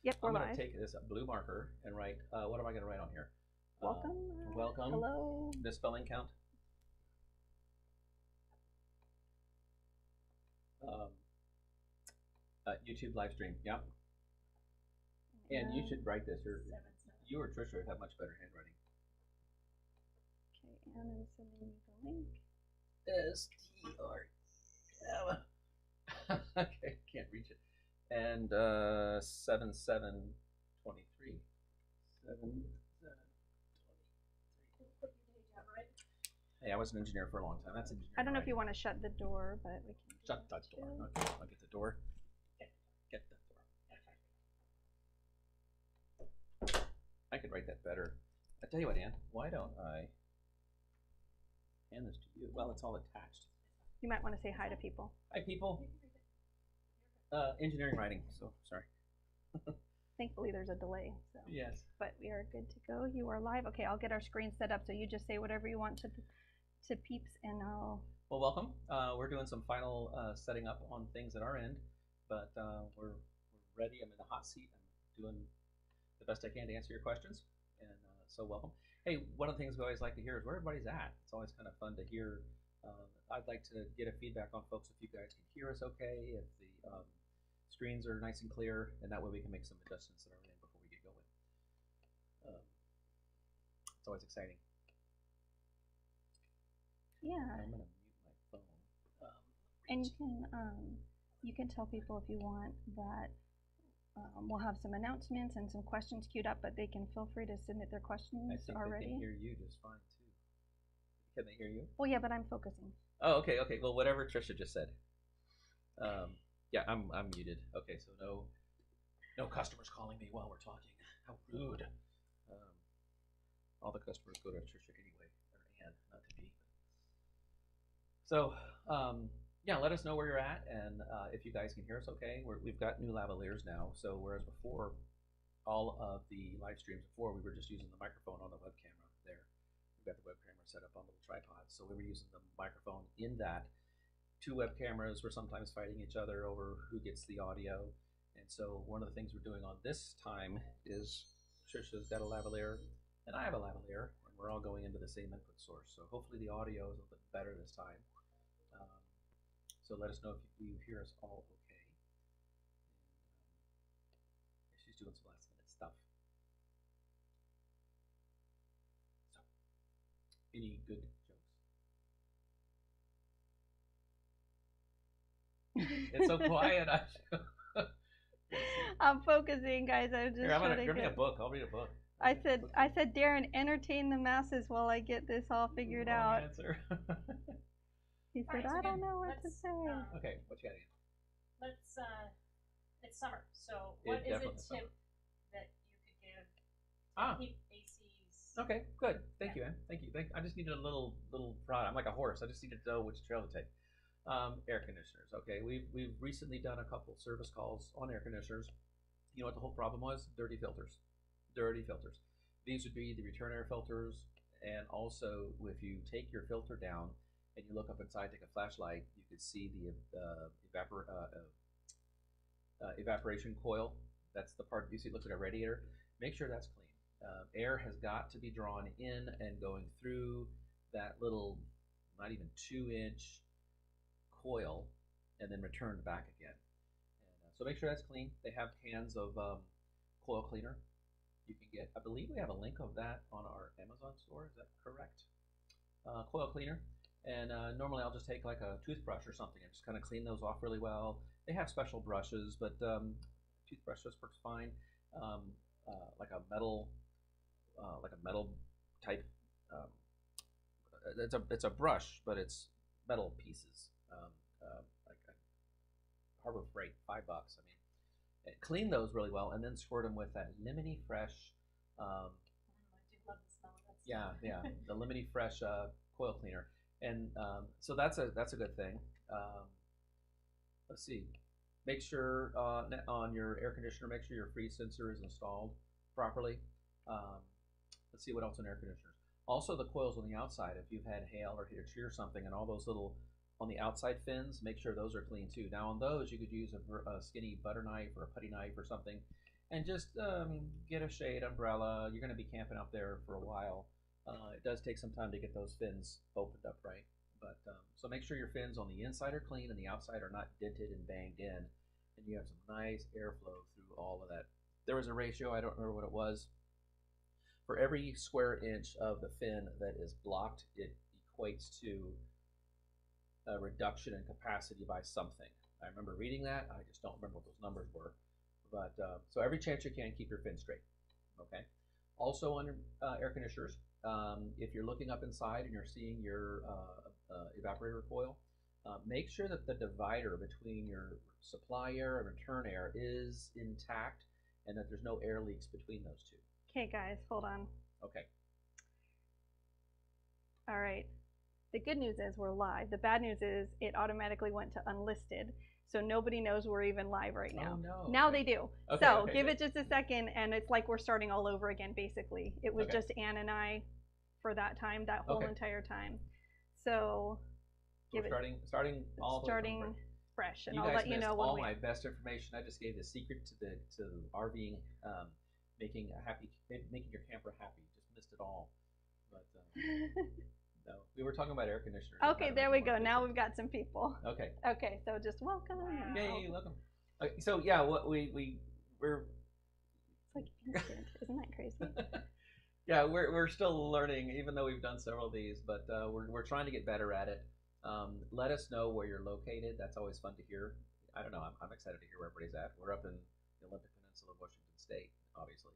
Yep, we're I'm going live. to take this blue marker and write, what am I going to write on here? Welcome. Welcome. Hello. The spelling count. YouTube live stream. Yeah. And you should write this. You or Trisha have much better handwriting. Okay, and I'm sending you the link. STR. Okay, can't reach it. And 7723. 7723. Hey, I was an engineer for a long time. That's engineering. I don't know if you want to shut the door, but we can shut that door. Okay, I'll get the door. Get the door. I could write that better. I tell you what, Ann, why don't I hand this to you? Well, it's all attached. You might want to say hi to people. Hi, people. Engineering writing, so sorry. Thankfully, there's a delay. So. Yes. But we are good to go. You are live. Okay, I'll get our screen set up, so you just say whatever you want to peeps, and I'll... Well, welcome. We're doing some final setting up on things at our end, but we're ready. I'm in the hot seat. I'm doing the best I can to answer your questions, and so welcome. Hey, one of the things we always like to hear is where everybody's at. It's always kind of fun to hear. I'd like to get a feedback on folks if you guys can hear us okay, if the screens are nice and clear, and that way we can make some adjustments at our end before we get going. It's always exciting. Yeah. I'm gonna mute my phone. And you can tell people if you want that we'll have some announcements and some questions queued up, but they can feel free to submit their questions already. I think they can hear you just fine too. Can they hear you? Well, yeah, but I'm focusing. Oh, okay, okay. Well, whatever Trisha just said. Yeah, I'm muted. Okay, so no customers calling me while we're talking. How rude. All the customers go to Trisha anyway, or Ann, not to me. So, yeah, let us know where you're at, and if you guys can hear us okay. We've got new lavaliers now, so whereas before, all of the live streams before, we were just using the microphone on the web camera there. We've got the web camera set up on little tripods, so we were using the microphone in that. Two web cameras were sometimes fighting each other over who gets the audio, and so one of the things we're doing on this time is Trisha's got a lavalier, and I have a lavalier, and we're all going into the same input source, so hopefully the audio is a little bit better this time. So let us know if you hear us all okay. And, she's doing some last minute stuff. So, any good jokes? It's so quiet. I'm focusing, guys. I'm just Here, give me a book. I'll read a book. I said, Darren, entertain the masses while I get this all figured out. Answer. He said, I don't know what to say. Okay, what you got, Ian? Let's, it's summer, so what is a tip that you could give to keep ACs? Okay, good. Thank you, Ann. Thank you. I just needed a little prod. I'm like a horse. I just needed to know which trail to take. Air conditioners. Okay, we've recently done a couple service calls on air conditioners. You know what the whole problem was? Dirty filters. Dirty filters. These would be the return air filters, and also if you take your filter down and you look up inside, take a flashlight, you could see the evaporation coil. That's the part you see. It looks like a radiator. Make sure that's clean. Air has got to be drawn in and going through that little, not even 2-inch coil, and then returned back again. And, so make sure that's clean. They have cans of coil cleaner. You can get, I believe we have a link of that on our Amazon store. Is that correct? Coil cleaner. And normally I'll just take like a toothbrush or something and just kind of clean those off really well. They have special brushes, but toothbrush just works fine. Like a metal type. It's a brush, but it's metal pieces. Like Harbor Freight, $5. I mean, clean those really well, and then squirt them with that lemony fresh. I do love the smell of that. Yeah, the lemony fresh coil cleaner. And so that's a good thing. Let's see. Make sure on your air conditioner, make sure your freeze sensor is installed properly. Let's see what else in air conditioners. Also, the coils on the outside. If you've had hail or hit a tree or something, and all those little on the outside fins, make sure those are clean too. Now on those, you could use a skinny butter knife or a putty knife or something, and just get a shade umbrella. You're going to be camping out there for a while. It does take some time to get those fins opened up right, but so make sure your fins on the inside are clean and the outside are not dented and banged in, and you have some nice airflow through all of that. There was a ratio, I don't remember what it was. For every square inch of the fin that is blocked, it equates to a reduction in capacity by something. I remember reading that. I just don't remember what those numbers were. But so every chance you can, keep your fin straight. Okay. Also on air conditioners, if you're looking up inside and you're seeing your evaporator coil, make sure that the divider between your supply air and return air is intact and that there's no air leaks between those two. Okay, guys, hold on. Okay. All right. The good news is we're live. The bad news is it automatically went to unlisted, so nobody knows we're even live right now. Oh, no. Now okay. they do. Okay, so okay, give good. it just a second, and it's like we're starting all over again, basically. It was Okay. just Ann and I for that time, that whole Okay. entire time. So give We're it starting all the way from starting fresh, and you I'll guys let you missed know when all we. my best information. I just gave the secret to RVing, making your camper happy. Just missed it all. But no, we were talking about air conditioners. Okay, there we go. Now we've got some people. Okay. Okay, so just welcome. And Yay, welcome. Okay, so yeah, what we're It's like instant. Isn't that crazy? yeah, we're still learning, even though we've done several of these, but we're trying to get better at it. Let us know where you're located. That's always fun to hear. I don't know. I'm excited to hear where everybody's at. We're up in the Olympic Peninsula of Washington State, obviously.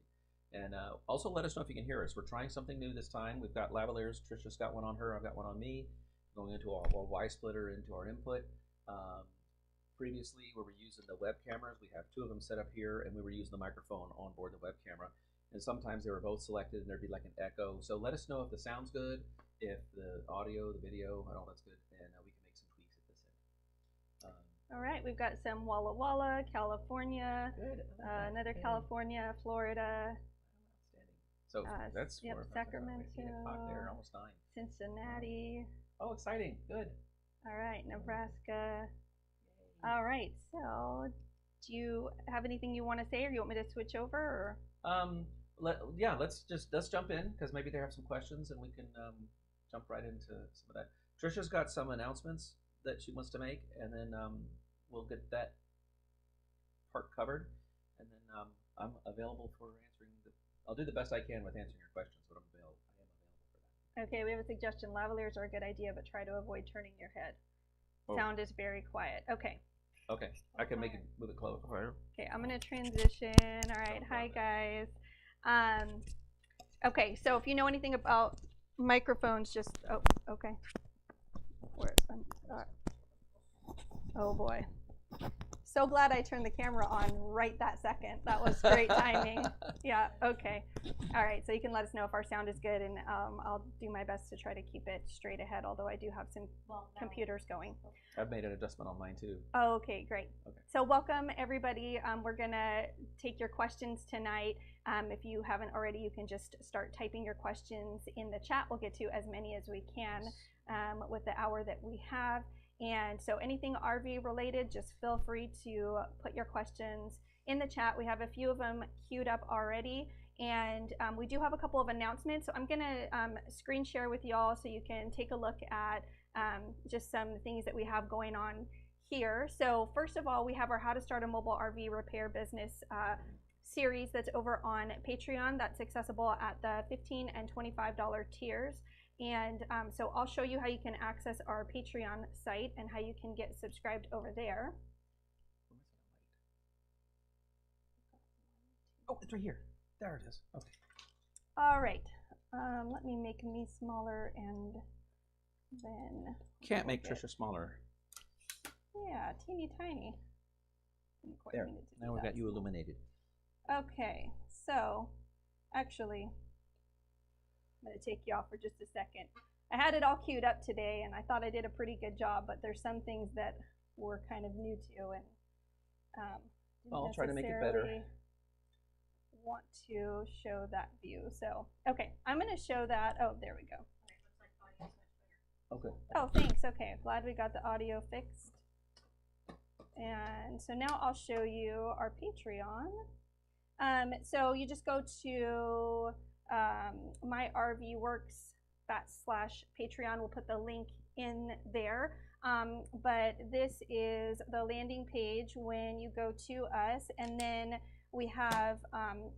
And also let us know if you can hear us. We're trying something new this time. We've got lavaliers. Trisha's got one on her. I've got one on me. Going into our Y splitter into our input. Previously, we were using the web cameras. We have two of them set up here, and we were using the microphone on board the web camera. And sometimes they were both selected, and there'd be like an echo. So let us know if the sound's good, if the audio, the video, and all that's good, and we can make some tweaks at this end. All right, we've got some Walla Walla, California, Good. another Okay. California, Florida, Outstanding. So that's yep, Sacramento, 8 o'clock there, almost 9. Cincinnati. Oh, exciting! Good. All right, Nebraska. All right, so do you have anything you want to say, or you want me to switch over? Or? Let's jump in because maybe they have some questions and we can jump right into some of that. Trisha's got some announcements that she wants to make, and then we'll get that part covered, and then I'm available for answering. I'll do the best I can with answering your questions, but I am available for that. Okay, we have a suggestion. Lavaliers are a good idea, but try to avoid turning your head. Oh. Sound is very quiet. Okay. Okay, I can make it move it close. Okay, I'm gonna transition. All right, hi guys. Okay, so if you know anything about microphones, just okay. Oh boy. So glad I turned the camera on right that second. That was great timing. Yeah, okay. All right, so you can let us know if our sound is good, and I'll do my best to try to keep it straight ahead, although I do have some computers going. I've made an adjustment on mine too. Oh, okay, great. Okay. So welcome everybody. We're gonna take your questions tonight. If you haven't already, you can just start typing your questions in the chat. We'll get to as many as we can with the hour that we have. And so anything RV related, just feel free to put your questions in the chat. We have a few of them queued up already. And we do have a couple of announcements. So I'm gonna screen share with y'all so you can take a look at just some things that we have going on here. So first of all, we have our How to Start a Mobile RV Repair Business series that's over on Patreon. That's accessible at the $15 and $25 tiers. And so I'll show you how you can access our Patreon site and how you can get subscribed over there. Oh, it's right here. There it is. Okay. All right. Let me make me smaller, and then Can't make Trisha smaller. Yeah, teeny tiny. There. Now we've got you illuminated. Okay, so actually, I'm going to take you off for just a second. I had it all queued up today, and I thought I did a pretty good job, but there's some things that we're kind of new to, and I'll try to make it better. Want to show that view. So, okay, I'm going to show that. Oh, there we go. Okay. Oh, thanks. Okay, glad we got the audio fixed. And so now I'll show you our Patreon. So you just go to my RV Works /Patreon. We'll put the link in there. But this is the landing page when you go to us, and then we have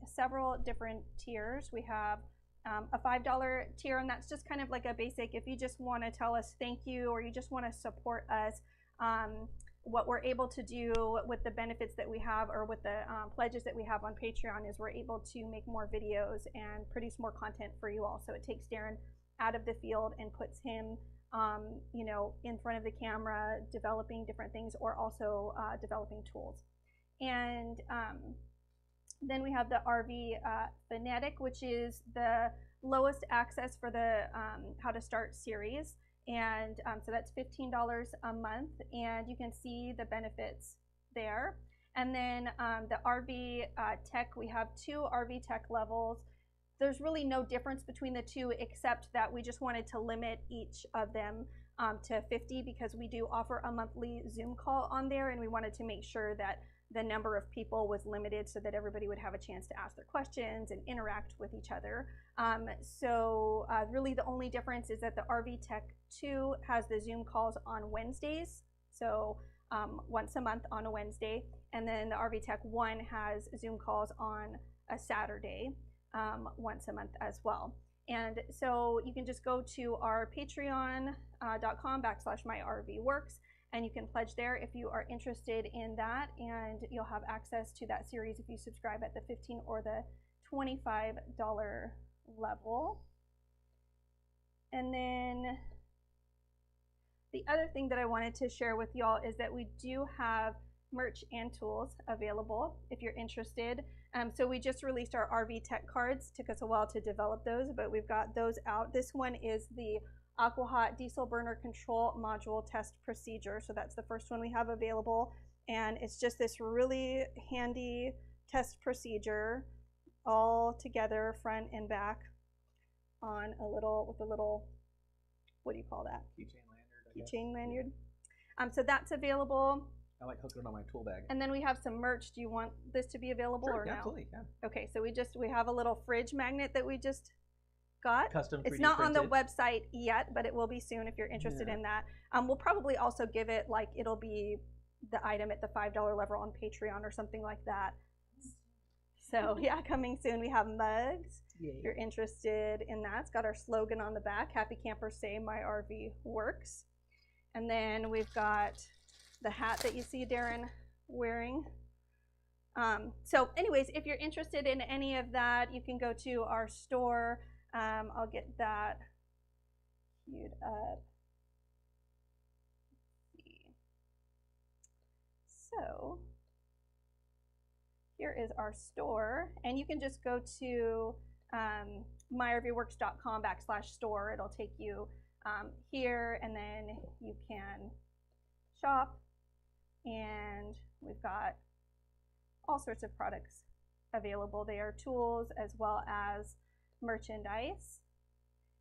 several different tiers. We have a $5 tier, and that's just kind of like a basic, if you just want to tell us thank you or you just want to support us. What we're able to do with the benefits that we have, or with the pledges that we have on Patreon, is we're able to make more videos and produce more content for you all. So it takes Darren out of the field and puts him you know, in front of the camera, developing different things, or also developing tools. And then we have the RV Fanatic, which is the lowest access for the How to Start series. And so that's $15 a month, and you can see the benefits there. And then the RV Tech, we have 2 RV Tech levels. There's really no difference between the two, except that we just wanted to limit each of them to 50, because we do offer a monthly Zoom call on there, and we wanted to make sure that the number of people was limited so that everybody would have a chance to ask their questions and interact with each other. So really the only difference is that the RV Tech 2 has the Zoom calls on Wednesdays, so once a month on a Wednesday, and then the RV Tech 1 has Zoom calls on a Saturday, once a month as well. And so you can just go to our patreon.com/myrvworks, and you can pledge there if you are interested in that, and you'll have access to that series if you subscribe at the $15 or the $25 level. And then the other thing that I wanted to share with y'all is that we do have merch and tools available if you're interested. So we just released our RV Tech cards. Took us a while to develop those, but we've got those out. This one is the AquaHot Diesel Burner Control Module Test Procedure. So that's the first one we have available. And it's just this really handy test procedure, all together, front and back, on a little, with a little, what do you call that? Keychain lanyard. Keychain lanyard. So that's available. I like hooking it on my tool bag. And then we have some merch. Do you want this to be available, or no? Absolutely, yeah. Okay, so we have a little fridge magnet that we just got. Custom 3D It's not printed. on the website yet, but it will be soon if you're interested in that. We'll probably also give it, like, it'll be the item at the $5 level on Patreon or something like that. So yeah, coming soon. We have mugs. Yay. If you're interested in that, it's got our slogan on the back: Happy Campers Say My RV Works. And then we've got the hat that you see Darren wearing. So anyways, if you're interested in any of that, you can go to our store. I'll get that queued up. Let's see. So here is our store, and you can just go to myrvworks.com/store. It'll take you here, and then you can shop, and we've got all sorts of products available there, tools as well as merchandise.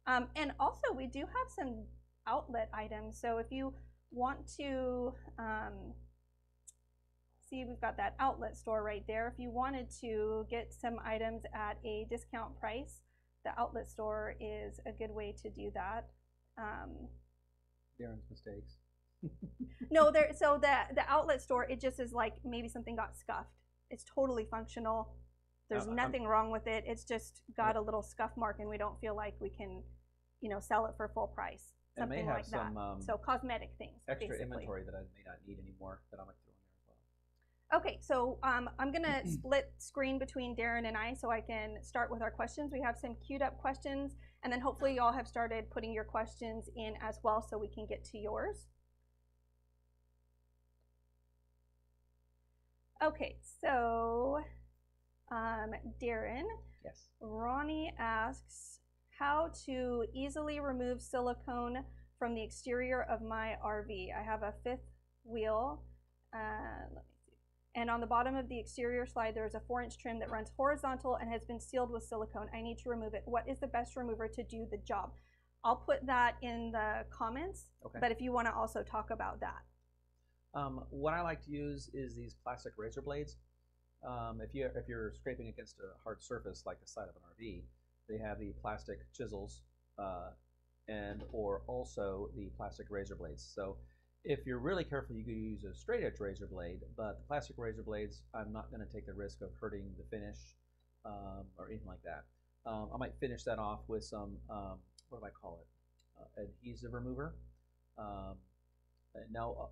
And also we do have some outlet items, so if you want to see, we've got that outlet store right there. If you wanted to get some items at a discount price, the outlet store is a good way to do that. Darren's mistakes. No, so the outlet store, it just is like maybe something got scuffed. It's totally functional. There's nothing wrong with it. It's just got a little scuff mark, and we don't feel like we can, you know, sell it for full price. Something like that. So cosmetic things. Extra basically. inventory that I may not need anymore that I'm going to throw in there as well. Okay, so I'm gonna split screen between Darren and I so I can start with our questions. We have some queued up questions, and then hopefully y'all have started putting your questions in as well so we can get to yours. Okay, so Darren, yes. Ronnie asks how to easily remove silicone from the exterior of my RV. I have a 5th wheel. Let me see. And on the bottom of the exterior slide, there's a 4-inch trim that runs horizontal and has been sealed with silicone. I need to remove it. What is the best remover to do the job? I'll put that in the comments, Okay. but if you want to also talk about that. What I like to use is these plastic razor blades. If you're scraping against a hard surface like the side of an RV, they have the plastic chisels and or also the plastic razor blades. So if you're really careful, you could use a straight edge razor blade, but the plastic razor blades, I'm not going to take the risk of hurting the finish or anything like that. I might finish that off with some, what do I call it, adhesive remover. Now,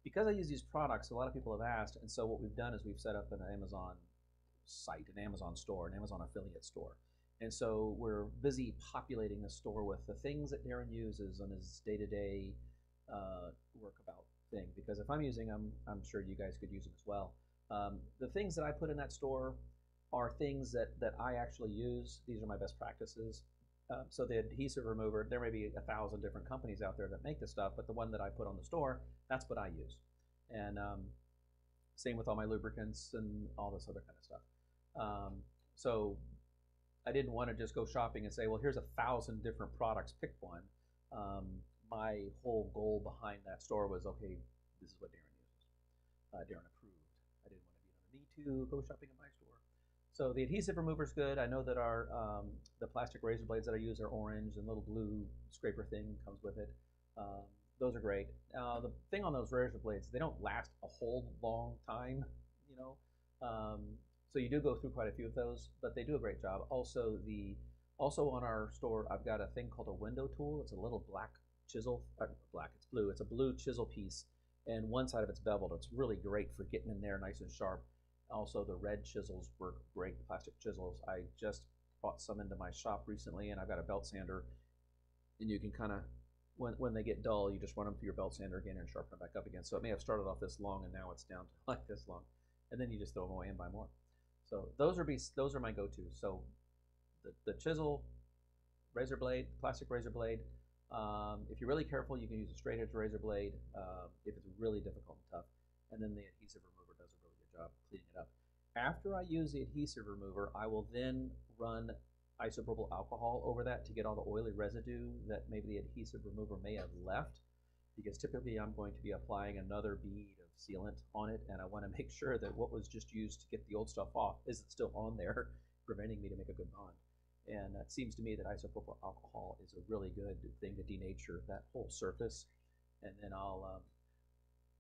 because I use these products, a lot of people have asked, and so what we've done is we've set up an Amazon site, an Amazon store, an Amazon affiliate store. And so we're busy populating the store with the things that Darren uses on his day-to-day workabout thing. Because if I'm using them, I'm sure you guys could use them as well. The things that I put in that store are things that I actually use. These are my best practices. So the adhesive remover, there may be 1,000 different companies out there that make this stuff, but the one that I put on the store, that's what I use. And same with all my lubricants and all this other kind of stuff. So I didn't want to just go shopping and say, well, here's 1,000 different products, pick one. My whole goal behind that store was, okay, this is what Darren uses. Darren approved. I didn't want to be on a me too, go shopping at my store. So the adhesive remover is good. I know that our the plastic razor blades that I use are orange, and little blue scraper thing comes with it. Those are great. The thing on those razor blades, they don't last a whole long time, you know. So you do go through quite a few of those, but they do a great job. Also on our store, I've got a thing called a window tool. It's a little black chisel, it's blue. It's a blue chisel piece, and one side of it's beveled. It's really great for getting in there nice and sharp. Also, the red chisels work great, plastic chisels. I just brought some into my shop recently, and I've got a belt sander, and you can kind of, when they get dull, you just run them through your belt sander again and sharpen them back up again. So it may have started off this long, and now it's down to like this long, and then you just throw them away and buy more. So those are my go-tos. So the chisel, razor blade, plastic razor blade. If you're really careful, you can use a straight edge razor blade if it's really difficult and tough, and then the adhesive remover does a really good job cleaning it up. After I use the adhesive remover, I will then run isopropyl alcohol over that to get all the oily residue that maybe the adhesive remover may have left, because typically I'm going to be applying another bead of sealant on it, and I want to make sure that what was just used to get the old stuff off isn't still on there, preventing me to make a good bond. And it seems to me that isopropyl alcohol is a really good thing to denature that whole surface. And then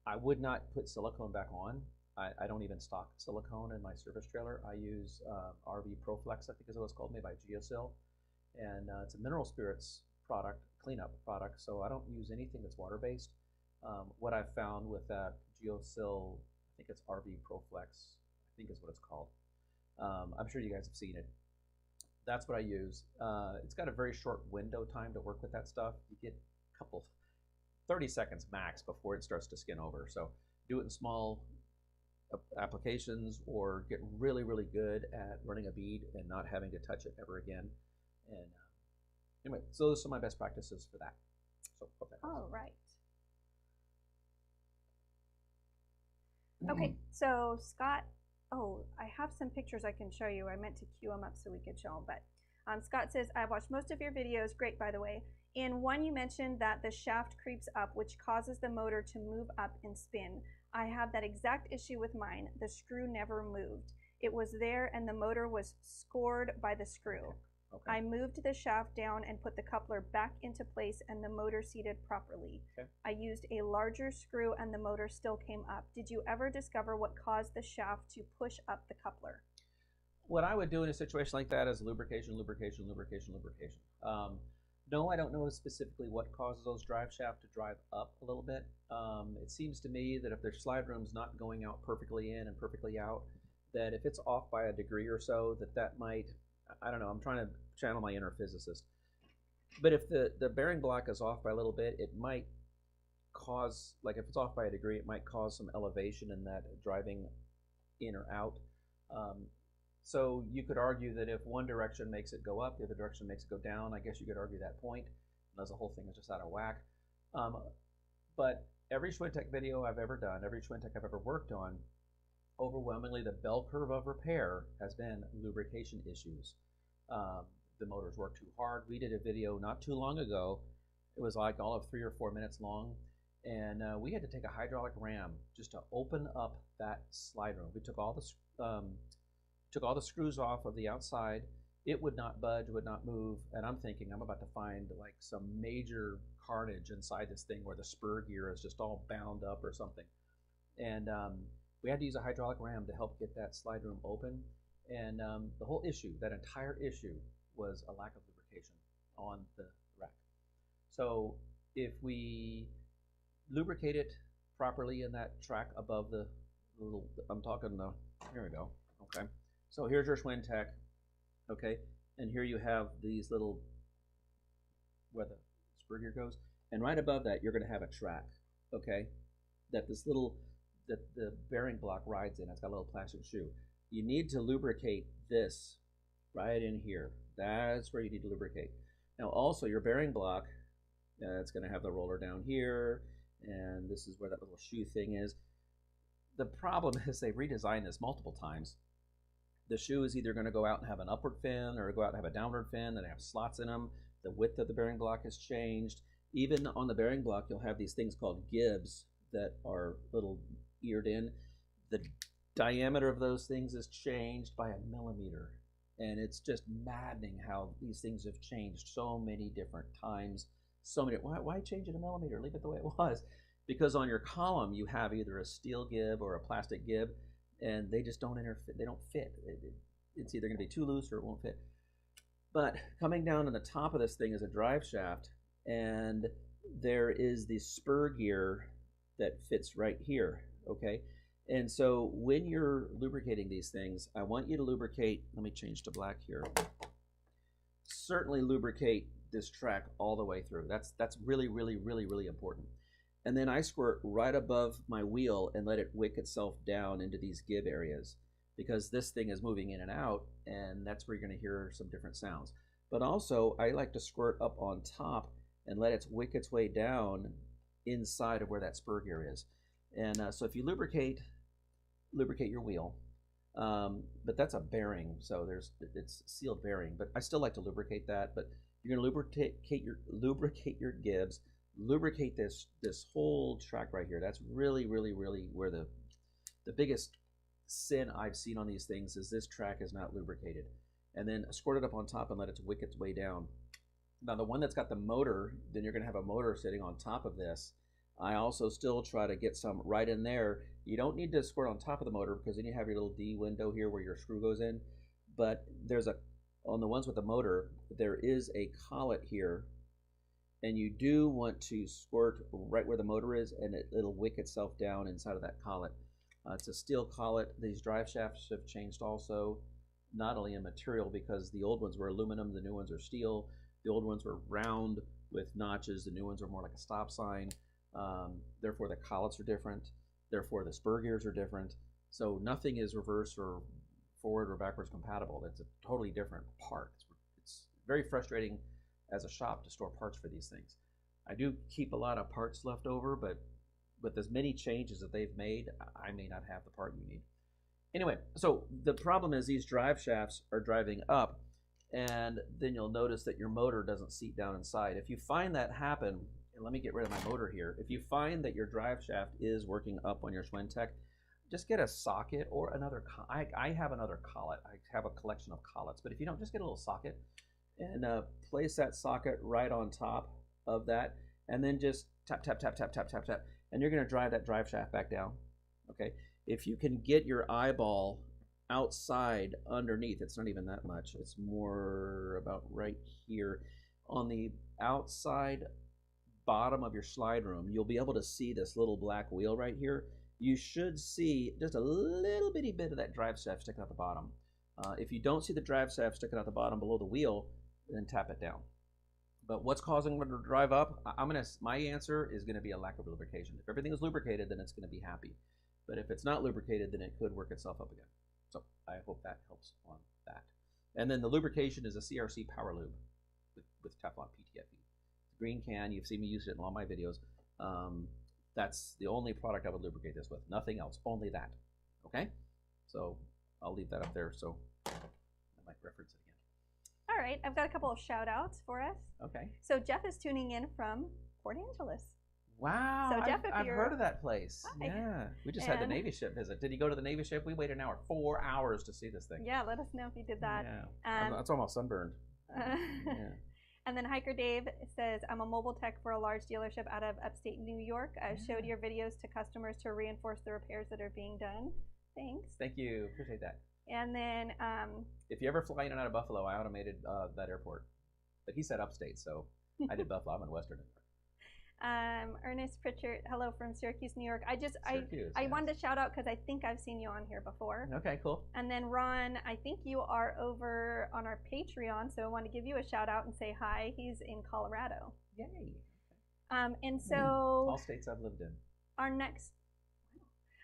I would not put silicone back on. I don't even stock silicone in my service trailer. I use RV Proflex, I think is what it's called, made by Geosil. And it's a mineral spirits product, cleanup product, so I don't use anything that's water-based. What I've found with that Geosil, I think it's RV Proflex, I think is what it's called. I'm sure you guys have seen it. That's what I use. It's got a very short window time to work with that stuff. You get a couple, 30 seconds max before it starts to skin over. So do it in small applications, or get really, really good at running a bead and not having to touch it ever again. And anyway, so those are my best practices for that. So hope that helps. All right. Okay, so Scott, I have some pictures I can show you. I meant to queue them up so we could show them, but Scott says, I've watched most of your videos, great by the way. In one you mentioned that the shaft creeps up, which causes the motor to move up and spin. I have that exact issue with mine. The screw never moved. It was there and the motor was scored by the screw. Okay. I moved the shaft down and put the coupler back into place and the motor seated properly. Okay. I used a larger screw and the motor still came up. Did you ever discover what caused the shaft to push up the coupler? What I would do in a situation like that is lubrication, lubrication, lubrication, lubrication. No, I don't know specifically what causes those drive shaft to drive up a little bit. It seems to me that if their slide room's not going out perfectly in and perfectly out, that if it's off by a degree or so, that might, I don't know, I'm trying to channel my inner physicist. But if the bearing block is off by a little bit, it might cause, like if it's off by a degree, it might cause some elevation in that driving in or out. So you could argue that if one direction makes it go up, the other direction makes it go down, I guess you could argue that point, unless the whole thing is just out of whack. But every Schwintek video I've ever done, every Schwintek I've ever worked on, overwhelmingly the bell curve of repair has been lubrication issues. The motors work too hard. We did a video not too long ago. It was like all of 3 or 4 minutes long, and we had to take a hydraulic ram just to open up that slide room. We took all the screws off of the outside. It would not budge, would not move, and I'm thinking I'm about to find like some major carnage inside this thing where the spur gear is just all bound up or something. And we had to use a hydraulic ram to help get that slide room open. And the whole issue, that entire issue, was a lack of lubrication on the rack. So if we lubricate it properly in that track above the little, I'm talking the, here we go, okay. So here's your Schwintek, okay, and here you have these little, where the spur gear goes, and right above that you're going to have a track, okay, that this little, that the bearing block rides in. It's got a little plastic shoe. You need to lubricate this right in here. That's where you need to lubricate. Now also your bearing block, it's going to have the roller down here, and this is where that little shoe thing is. The problem is they've redesigned this multiple times. The shoe is either going to go out and have an upward fin or go out and have a downward fin, and they have slots in them. The width of the bearing block has changed. Even on the bearing block, you'll have these things called gibs that are little eared in. The diameter of those things has changed by 1 millimeter. And it's just maddening how these things have changed so many different times. So many. Why change it 1 millimeter? Leave it the way it was. Because on your column, you have either a steel gib or a plastic gib, and they just don't interfere. They don't fit. It's either going to be too loose or it won't fit. But coming down on the top of this thing is a drive shaft, and there is the spur gear that fits right here, okay? And so when you're lubricating these things, I want you to lubricate, let me change to black here. Certainly lubricate this track all the way through. That's really, really, really, really important. And then I squirt right above my wheel and let it wick itself down into these gib areas, because this thing is moving in and out, and that's where you're going to hear some different sounds. But also, I like to squirt up on top and let it wick its way down inside of where that spur gear is. And so if you lubricate your wheel, but that's a bearing, so it's sealed bearing. But I still like to lubricate that. But you're going to lubricate your gibs. Lubricate this whole track right here. That's really, really, really where the biggest sin I've seen on these things is this track is not lubricated. And then squirt it up on top and let it wick its way down. Now the one that's got the motor, then you're going to have a motor sitting on top of this. I also still try to get some right in there. You don't need to squirt on top of the motor, because then you have your little D window here where your screw goes in. But there's on the ones with the motor, there is a collet here. And you do want to squirt right where the motor is, and it'll wick itself down inside of that collet. It's a steel collet. These drive shafts have changed also, not only in material, because the old ones were aluminum, the new ones are steel. The old ones were round with notches, the new ones are more like a stop sign. Therefore the collets are different. Therefore the spur gears are different. So nothing is reverse or forward or backwards compatible. It's a totally different part. It's very frustrating as a shop to store parts for these things. I do keep a lot of parts left over, but with as many changes that they've made, I may not have the part you need. Anyway, so the problem is these drive shafts are driving up, and then you'll notice that your motor doesn't seat down inside. If you find that happen, and let me get rid of my motor here. If you find that your drive shaft is working up on your Schwintek, just get a socket or another, I have another collet. I have a collection of collets, but if you don't, just get a little socket and place that socket right on top of that, and then just tap, tap, tap, tap, tap, tap, tap, and you're gonna drive that drive shaft back down, okay? If you can get your eyeball outside underneath, it's not even that much, it's more about right here. On the outside bottom of your slide room, you'll be able to see this little black wheel right here. You should see just a little bitty bit of that drive shaft sticking out the bottom. If you don't see the drive shaft sticking out the bottom below the wheel, then tap it down. But what's causing it to drive up? My answer is going to be a lack of lubrication. If everything is lubricated, then it's going to be happy. But if it's not lubricated, then it could work itself up again. So I hope that helps on that. And then the lubrication is a CRC Power Lube with Teflon PTFE. Green can, you've seen me use it in all my videos. That's the only product I would lubricate this with. Nothing else, only that. Okay? So I'll leave that up there so I might reference it again. All right, I've got a couple of shout outs for us. Okay. So Jeff is tuning in from Port Angeles. Wow. So Jeff, I've heard of that place. Hi. Yeah. We just had the Navy ship visit. Did you go to the Navy ship? We waited an hour, 4 hours to see this thing. Yeah, let us know if you did that. Yeah. It's almost sunburned. Yeah. And then Hiker Dave says, I'm a mobile tech for a large dealership out of upstate New York. I showed your videos to customers to reinforce the repairs that are being done. Thanks. Thank you. Appreciate that. And then if you ever fly in and out of Buffalo, I automated that airport. But he said upstate, so I did Buffalo. I'm in Western. Ernest Pritchard, hello from Syracuse, New York. I yes. wanted to shout out because I think I've seen you on here before. Okay, cool. And then Ron, I think you are over on our Patreon, so I want to give you a shout out and say hi. He's in Colorado. Yay. And so all states I've lived in. Our next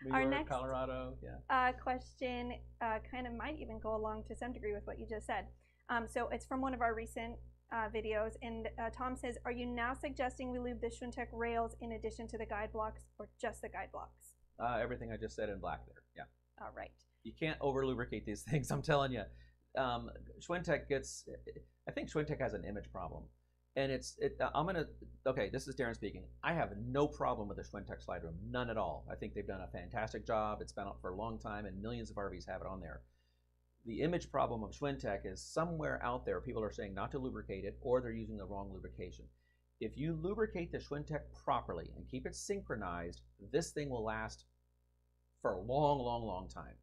New York, Colorado, yeah. Question kind of might even go along to some degree with what you just said. So it's from one of our recent videos, and Tom says, are you now suggesting we lube the Schwintek rails in addition to the guide blocks, or just the guide blocks? Everything I just said in black there, yeah. All right. You can't over lubricate these things, I'm telling you. Schwintek I think Schwintek has an image problem. And okay, this is Darren speaking. I have no problem with the Schwintek slide room, none at all. I think they've done a fantastic job. It's been out for a long time, and millions of RVs have it on there. The image problem of Schwintek is somewhere out there, people are saying not to lubricate it, or they're using the wrong lubrication. If you lubricate the Schwintek properly and keep it synchronized, this thing will last for a long, long, long time.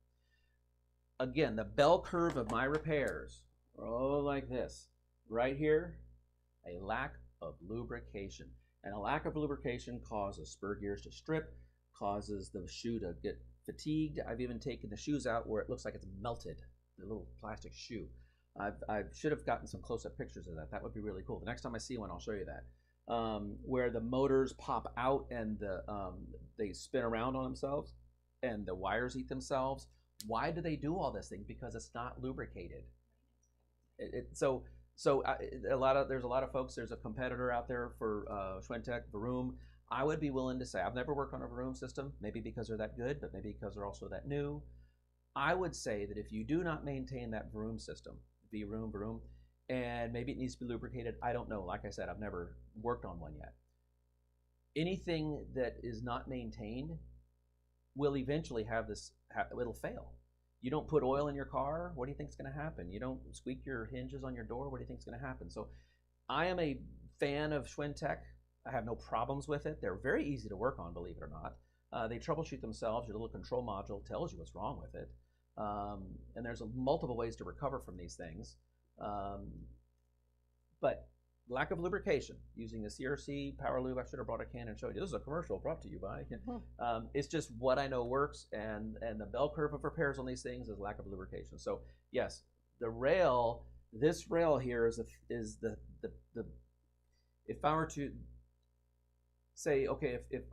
Again, the bell curve of my repairs are all like this. Right here, a lack of lubrication. And a lack of lubrication causes spur gears to strip, causes the shoe to get fatigued. I've even taken the shoes out where it looks like it's melted, the little plastic shoe. I should have gotten some close-up pictures of that. That would be really cool. The next time I see one, I'll show you that. Where the motors pop out and they spin around on themselves and the wires eat themselves. Why do they do all this thing? Because it's not lubricated. There's a lot of folks. There's a competitor out there for Schwintek, Vroom. I would be willing to say, I've never worked on a Vroom system, maybe because they're that good, but maybe because they're also that new. I would say that if you do not maintain that Vroom system, Vroom, and maybe it needs to be lubricated, I don't know. Like I said, I've never worked on one yet. Anything that is not maintained will eventually it'll fail. You don't put oil in your car, what do you think is going to happen? You don't squeak your hinges on your door, what do you think is going to happen? So I am a fan of Schwintek. I have no problems with it. They're very easy to work on, believe it or not. They troubleshoot themselves. Your little control module tells you what's wrong with it. And there's multiple ways to recover from these things. But lack of lubrication, using the CRC Power Lube, I should have brought a can and showed you. This is a commercial brought to you by. It's just what I know works, and the bell curve of repairs on these things is lack of lubrication. So yes, this rail here is the if I were to say, okay, if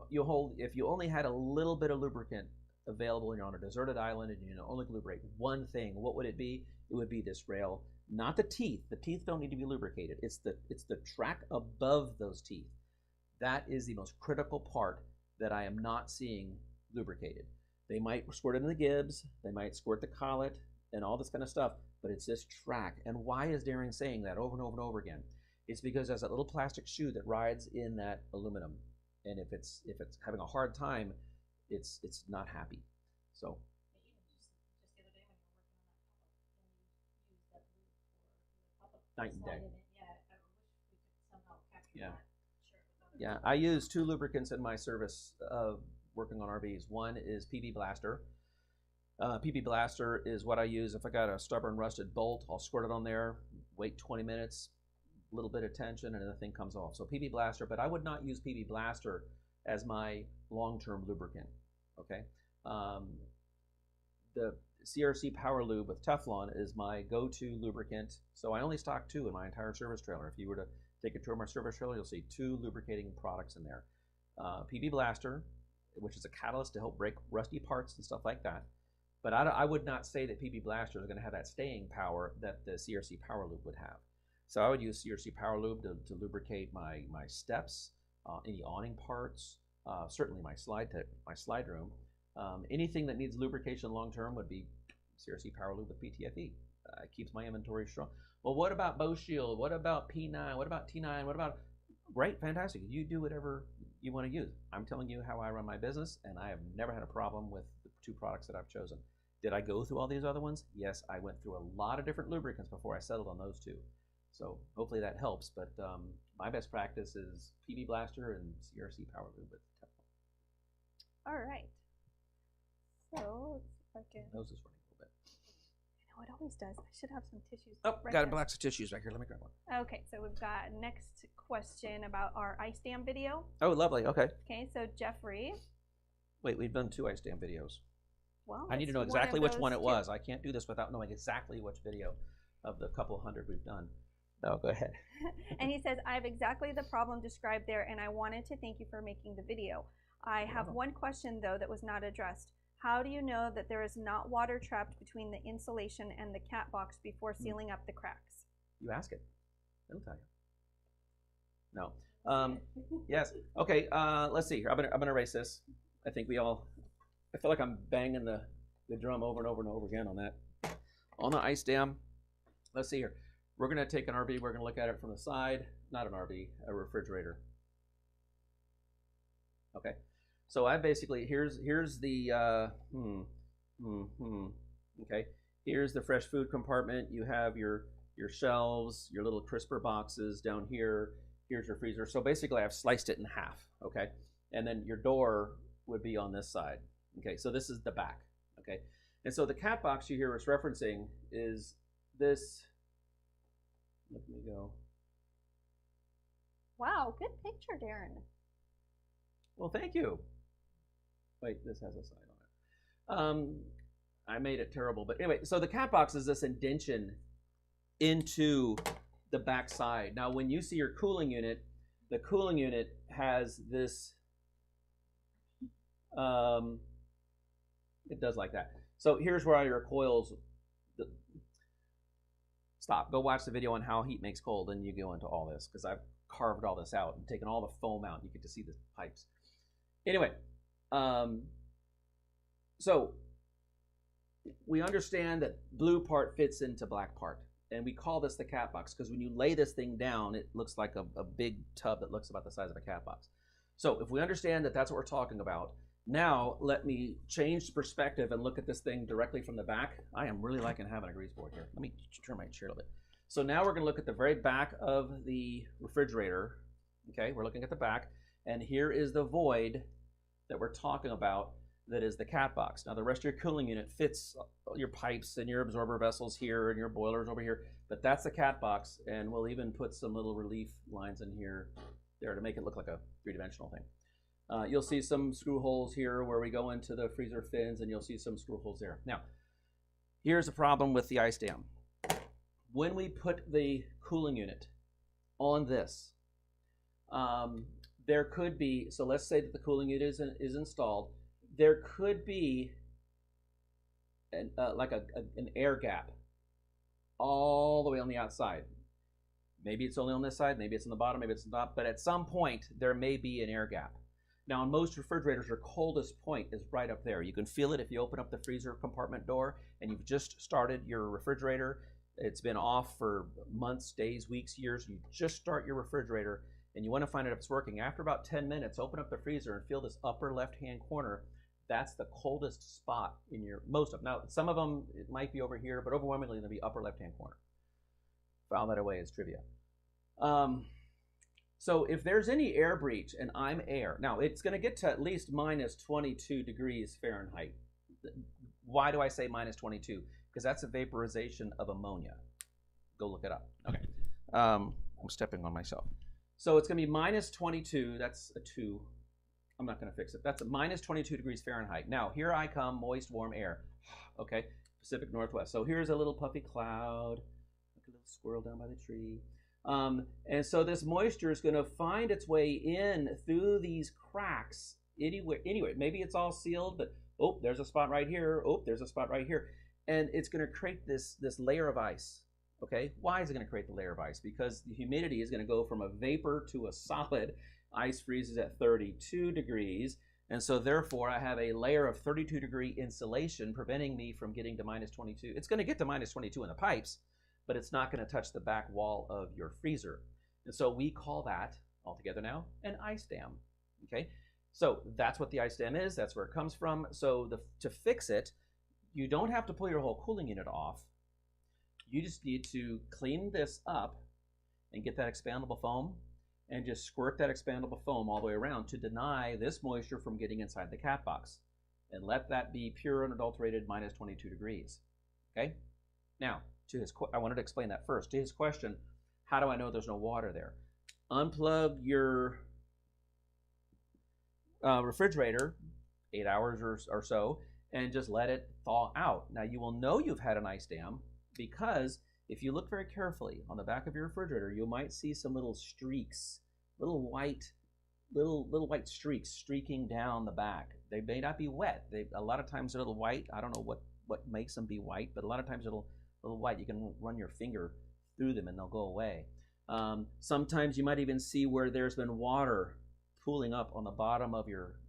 you only had a little bit of lubricant available and you're on a deserted island and you only lubricate one thing, what would it be? It would be this rail. Not the teeth. The teeth don't need to be lubricated. It's the track above those teeth. That is the most critical part that I am not seeing lubricated. They might squirt it in the gibs, they might squirt the collet and all this kind of stuff, but it's this track. And why is Darren saying that over and over and over again? It's because there's that little plastic shoe that rides in that aluminum, and if it's having a hard time, it's not happy. So. Night and day. Yeah, I use 2 lubricants in my service working on RVs. One is PB Blaster. PB Blaster is what I use if I got a stubborn rusted bolt. I'll squirt it on there, wait 20 minutes, a little bit of tension, and the thing comes off. So PB Blaster, but I would not use PB Blaster as my long-term lubricant. Okay, the CRC Power Lube with Teflon is my go-to lubricant. So I only stock 2 in my entire service trailer. If you were to take a tour of my service trailer, you'll see 2 lubricating products in there. PB Blaster, which is a catalyst to help break rusty parts and stuff like that. But I would not say that PB Blaster is going to have that staying power that the CRC Power Lube would have. So I would use CRC Power Lube to lubricate my steps, any awning parts, certainly my slide room. Anything that needs lubrication long-term would be CRC Power Lube with PTFE. It keeps my inventory strong. Well, what about Bow Shield? What about P9? What about T9? What about, great, fantastic. You do whatever you want to use. I'm telling you how I run my business, and I have never had a problem with the 2 products that I've chosen. Did I go through all these other ones? Yes, I went through a lot of different lubricants before I settled on those 2. So hopefully that helps, but my best practice is PB Blaster and CRC Power Lube with temp. All right. So let's see if I can. Nose is running a little bit. I know it always does. I should have some tissues. Oh, right got a there. box of tissues right here. Let me grab one. Okay, so we've got next question about our ice dam video. Oh, lovely. Okay. Okay, so Jeffrey. Wait, we've done 2 ice dam videos. Well, I need to know exactly which one it was. I can't do this without knowing exactly which video of the couple hundred we've done. No, go ahead. And he says, I have exactly the problem described there, and I wanted to thank you for making the video. I have one question, though, that was not addressed. How do you know that there is not water trapped between the insulation and the cat box before sealing up the cracks? You ask it. It'll tell you. No. Yes. Okay, let's see here. I'm gonna erase this. I think we all, I feel like I'm banging the drum over and over and over again on that. On the ice dam, let's see here. We're going to take an RV. We're going to look at it from the side. Not an RV, a refrigerator. Okay. So I basically, here's the, okay. Here's the fresh food compartment. You have your shelves, your little crisper boxes down here. Here's your freezer. So basically I've sliced it in half, okay? And then your door would be on this side. Okay, so this is the back, okay? And so the cat box you hear us referencing is this. Let me go. Wow, good picture, Darren. Well, thank you. Wait, this has a sign on it. I made it terrible, but anyway, so the cat box is this indention into the back side. Now, when you see your cooling unit, the cooling unit has this, it does like that. So here's where all your coils, stop, go watch the video on how heat makes cold, and you go into all this, because I've carved all this out and taken all the foam out. You get to see the pipes. Anyway, so we understand that blue part fits into black part, and we call this the cat box, because when you lay this thing down, it looks like a big tub that looks about the size of a cat box. So if we understand that that's what we're talking about, now let me change perspective and look at this thing directly from the back. I am really liking having a grease board here. Let me turn my chair a little bit. So now we're going to look at the very back of the refrigerator. Okay, we're looking at the back, and here is the void that we're talking about, that is the cat box. Now the rest of your cooling unit fits your pipes and your absorber vessels here and your boilers over here, but that's the cat box, and we'll even put some little relief lines in here there to make it look like a three-dimensional thing. You'll see some screw holes here where we go into the freezer fins, and you'll see some screw holes there. Now, here's the problem with the ice dam. When we put the cooling unit on this, there could be, so let's say that the cooling unit is installed, there could be like an air gap all the way on the outside. Maybe it's only on this side, maybe it's on the bottom, maybe it's on the top, but at some point there may be an air gap. Now, in most refrigerators, your coldest point is right up there. You can feel it if you open up the freezer compartment door and you've just started your refrigerator. It's been off for months, days, weeks, years. You just start your refrigerator and you want to find out if it's working. After about 10 minutes, open up the freezer and feel this upper left-hand corner. That's the coldest spot in your, most of them. Now, some of them, it might be over here, but overwhelmingly, it'll be upper left-hand corner. File that away as trivia. So if there's any air breach, and I'm air, now it's going to get to at least minus 22 degrees Fahrenheit. Why do I say minus 22? Because that's a vaporization of ammonia. Go look it up. Okay. I'm stepping on myself. So it's going to be minus 22. That's a 2. I'm not going to fix it. That's a minus 22 degrees Fahrenheit. Now, here I come, moist, warm air. Okay, Pacific Northwest. So here's a little puffy cloud, like a little squirrel down by the tree. And so this moisture is going to find its way in through these cracks anywhere. Anyway, maybe it's all sealed, but oh, there's a spot right here. Oh, there's a spot right here. And it's going to create this layer of ice. Okay, why is it going to create the layer of ice? Because the humidity is going to go from a vapor to a solid. Ice freezes at 32 degrees. And so therefore, I have a layer of 32-degree insulation preventing me from getting to minus 22. It's going to get to minus 22 in the pipes, but it's not going to touch the back wall of your freezer. And so we call that, all together now, an ice dam. Okay, so that's what the ice dam is. That's where it comes from. So to fix it, you don't have to pull your whole cooling unit off. You just need to clean this up and get that expandable foam and just squirt that expandable foam all the way around to deny this moisture from getting inside the cat box. And let that be pure unadulterated minus 22 degrees. Okay? Now, I wanted to explain that first. To his question, how do I know there's no water there? Unplug your refrigerator, 8 hours or so, and just let it thaw out. Now, you will know you've had an ice dam because if you look very carefully on the back of your refrigerator, you might see some little streaks, little white streaks streaking down the back. They may not be wet. A lot of times they're a little white. I don't know what makes them be white, but a lot of times they're a little white. You can run your finger through them and they'll go away. Sometimes you might even see where there's been water pooling up on the bottom of your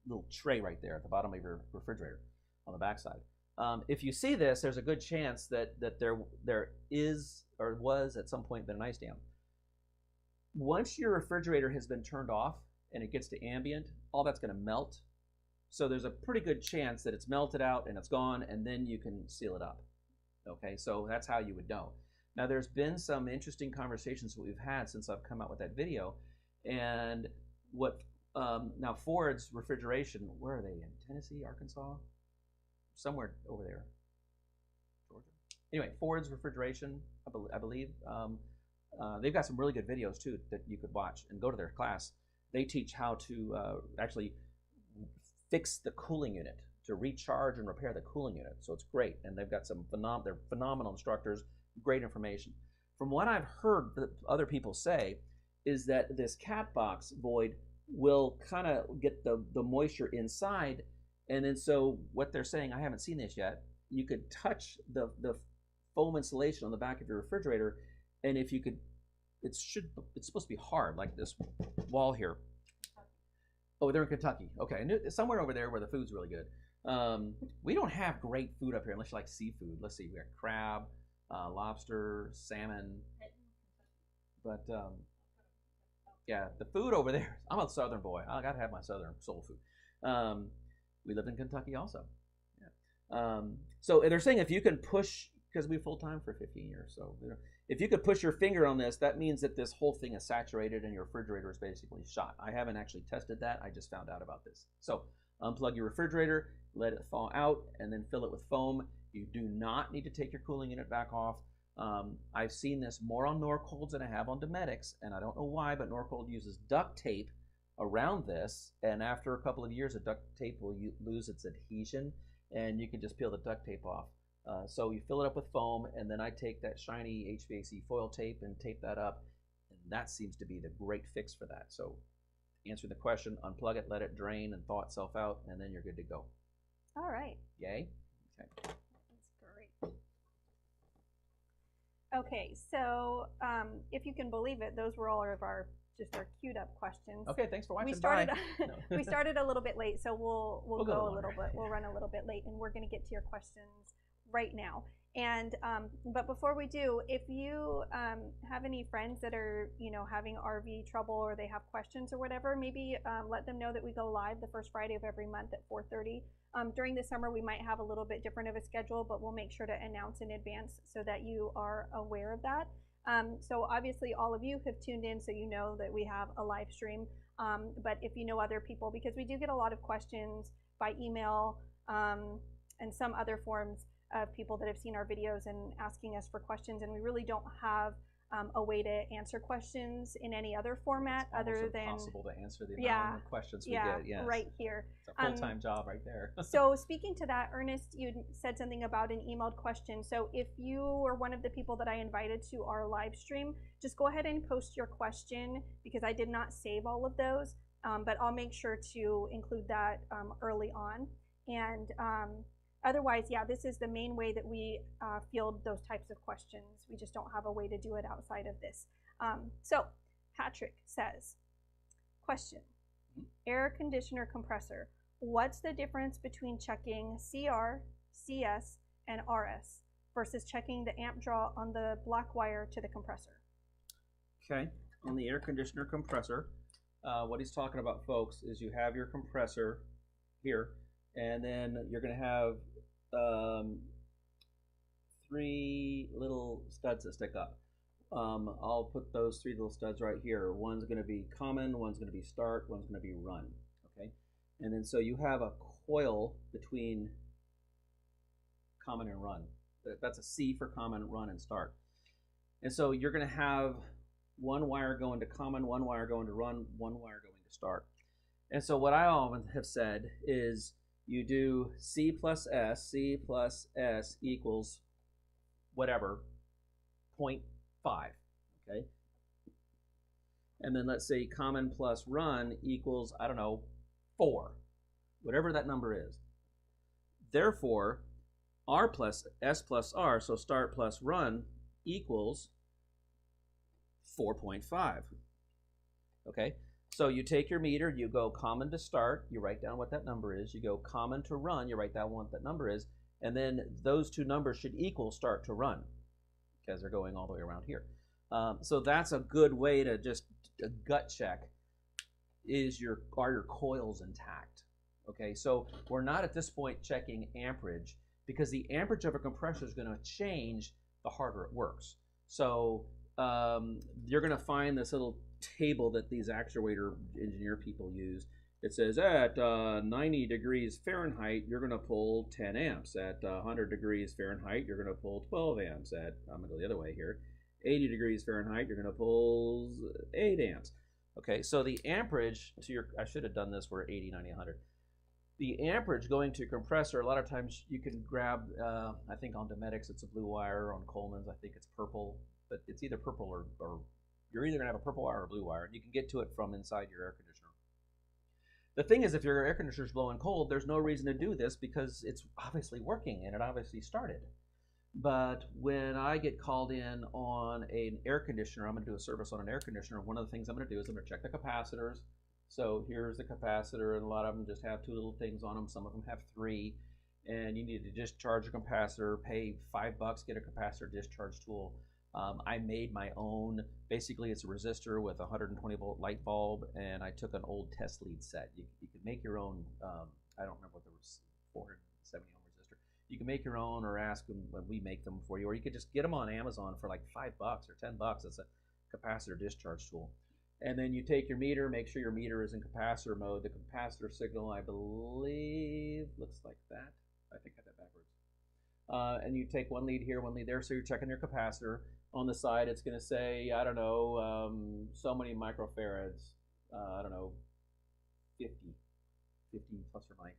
little tray right there at the bottom of your refrigerator on the backside. If you see this, there's a good chance that there is or was at some point been an ice dam. Once your refrigerator has been turned off and it gets to ambient, all that's going to melt. So there's a pretty good chance that it's melted out and it's gone, and then you can seal it up. Okay, so that's how you would know. Now there's been some interesting conversations that we've had since I've come out with that video, and now Ford's refrigeration, where are they in? Tennessee, Arkansas? Somewhere over there. Georgia? Anyway, Ford's refrigeration, I believe. They've got some really good videos too that you could watch and go to their class. They teach how to actually fix the cooling unit, to recharge and repair the cooling unit. So it's great, and they've got some they're phenomenal instructors, great information. From what I've heard that other people say is that this cat box void will kind of get the moisture inside, and then so what they're saying, I haven't seen this yet, you could touch the foam insulation on the back of your refrigerator, and if you could, it's supposed to be hard, like this wall here. Oh, they're in Kentucky. Okay, I knew somewhere over there where the food's really good. We don't have great food up here unless you like seafood. Let's see, we got crab, lobster, salmon. But yeah, the food over there. I'm a Southern boy. I gotta have my Southern soul food. We lived in Kentucky also. Yeah. So they're saying if you can push, because we full time for 15 years, so if you could push your finger on this, that means that this whole thing is saturated and your refrigerator is basically shot. I haven't actually tested that. I just found out about this. So unplug your refrigerator, let it thaw out, and then fill it with foam. You do not need to take your cooling unit back off. I've seen this more on Norcolds than I have on Dometics, and I don't know why, but Norcold uses duct tape around this, and after a couple of years, the duct tape will lose its adhesion, and you can just peel the duct tape off. So you fill it up with foam, and then I take that shiny HVAC foil tape and tape that up, and that seems to be the great fix for that. So answer the question, unplug it, let it drain and thaw itself out, and then you're good to go. All right. Yay? Okay. That's great. Okay, so if you can believe it, those were all of our queued up questions. Okay, thanks for watching. We started a little bit late, so we'll go a little bit. We'll run a little bit late, and we're going to get to your questions right now. And but before we do, if you have any friends that are having RV trouble, or they have questions or whatever, maybe let them know that we go live the first Friday of every month at 4:30. During the summer we might have a little bit different of a schedule, but we'll make sure to announce in advance so that you are aware of that. So obviously all of you have tuned in, so you know that we have a live stream. But if you know other people, because we do get a lot of questions by email and some other forms of people that have seen our videos and asking us for questions, and we really don't have a way to answer questions in any other format other than impossible to answer the amount of questions we get. Yes. Right here. It's a full-time job right there. So speaking to that, Ernest, you said something about an emailed question. So if you were one of the people that I invited to our live stream, just go ahead and post your question, because I did not save all of those, but I'll make sure to include that early on. And otherwise, yeah, this is the main way that we field those types of questions. We just don't have a way to do it outside of this. So Patrick says, question, air conditioner compressor. What's the difference between checking CR, CS, and RS versus checking the amp draw on the black wire to the compressor? Okay, on the air conditioner compressor, what he's talking about, folks, is you have your compressor here, and then you're going to have 3 little studs that stick up. I'll put those 3 little studs right here. One's going to be common, one's going to be start, one's going to be run. Okay, and then so you have a coil between common and run. That's a C for common, run, and start. And so you're going to have one wire going to common, one wire going to run, one wire going to start. And so what I often have said is you do C plus S equals whatever, 0.5, okay? And then let's say common plus run equals, I don't know, 4, whatever that number is. Therefore, R plus S plus R, so start plus run, equals 4.5. Okay, so you take your meter, you go common to start, you write down what that number is, you go common to run, you write down what that number is, and then those 2 numbers should equal start to run, because they're going all the way around here. So that's a good way to just gut check, are your coils intact? Okay, so we're not at this point checking amperage, because the amperage of a compressor is going to change the harder it works. So you're going to find this little table that these actuator engineer people use. It says at 90 degrees Fahrenheit, you're going to pull 10 amps. At 100 degrees Fahrenheit, you're going to pull 12 amps. At, I'm going to go the other way here, 80 degrees Fahrenheit, you're going to pull 8 amps. Okay, so the amperage to your, I should have done this where 80, 90, 100. The amperage going to compressor, a lot of times you can grab, I think on Dometics it's a blue wire, on Coleman's I think it's purple, but it's either purple or you're either going to have a purple wire or a blue wire, and you can get to it from inside your air conditioner. The thing is, if your air conditioner is blowing cold, there's no reason to do this because it's obviously working and it obviously started. But when I get called in on an air conditioner, I'm going to do a service on an air conditioner, one of the things I'm going to do is I'm going to check the capacitors. So here's the capacitor, and a lot of them just have 2 little things on them. Some of them have 3, and you need to discharge a capacitor, pay $5, get a capacitor discharge tool. I made my own. Basically, it's a resistor with a 120-volt light bulb, and I took an old test lead set. You can make your own. I don't remember what there was, 470 ohm resistor. You can make your own, or ask them when we make them for you, or you could just get them on Amazon for like $5 or $10. It's a capacitor discharge tool. And then you take your meter, make sure your meter is in capacitor mode. The capacitor signal, I believe, looks like that. I think I got that backwards. And you take one lead here, one lead there, so you're checking your capacitor. On the side, it's going to say, I don't know, so many microfarads, I don't know, 50 plus or minus.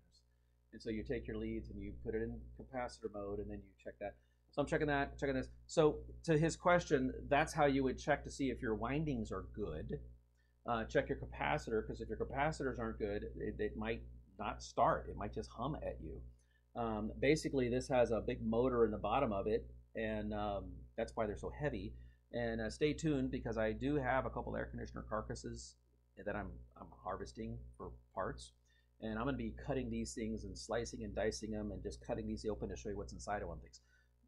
And so you take your leads and you put it in capacitor mode, and then you check that. So I'm checking that, checking this. So to his question, that's how you would check to see if your windings are good. Check your capacitor, because if your capacitors aren't good, it might not start. It might just hum at you. Basically, this has a big motor in the bottom of it, and that's why they're so heavy. And stay tuned, because I do have a couple air conditioner carcasses that I'm harvesting for parts. And I'm going to be cutting these things and slicing and dicing them and just cutting these open to show you what's inside of one things.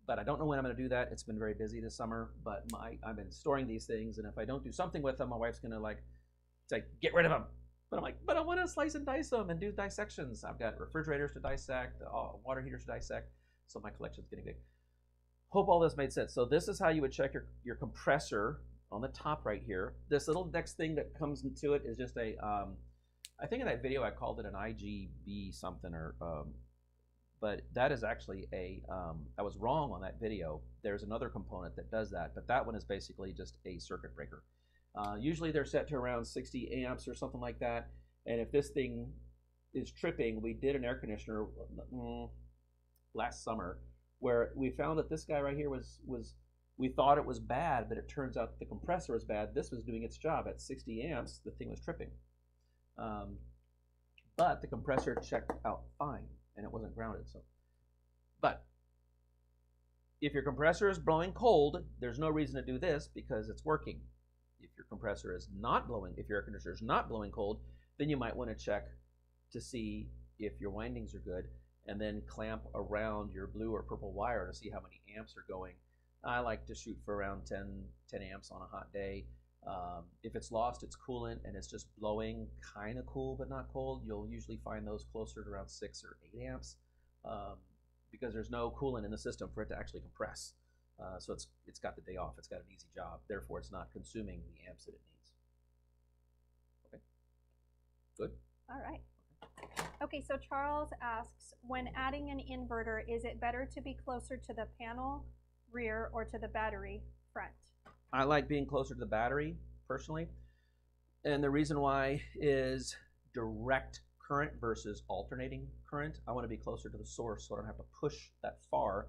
But I don't know when I'm going to do that. It's been very busy this summer, but I've been storing these things, and if I don't do something with them, my wife's going to say, get rid of them. But I'm like, but I want to slice and dice them and do dissections. I've got refrigerators to dissect, water heaters to dissect, so my collection's getting big. Hope all this made sense. So this is how you would check your compressor on the top right here. This little next thing that comes into it is just a, I think in that video I called it an IGB something, or but that is actually I was wrong on that video. There's another component that does that, but that one is basically just a circuit breaker. Usually they're set to around 60 amps or something like that, and if this thing is tripping, we did an air conditioner last summer where we found that this guy right here we thought it was bad, but it turns out the compressor was bad. This was doing its job. At 60 amps, the thing was tripping. But the compressor checked out fine, and it wasn't grounded. So, but if your compressor is blowing cold, there's no reason to do this because it's working. If your compressor is not blowing, if your air conditioner is not blowing cold, then you might want to check to see if your windings are good, and then clamp around your blue or purple wire to see how many amps are going. I like to shoot for around 10 amps on a hot day. If it's lost its coolant and it's just blowing kind of cool but not cold, you'll usually find those closer to around 6 or 8 amps because there's no coolant in the system for it to actually compress. So it's got the day off. It's got an easy job. Therefore, it's not consuming the amps that it needs. Okay. Good. All right. Okay, so Charles asks, when adding an inverter, is it better to be closer to the panel rear or to the battery front? I like being closer to the battery, personally. And the reason why is direct current versus alternating current. I want to be closer to the source so I don't have to push that far.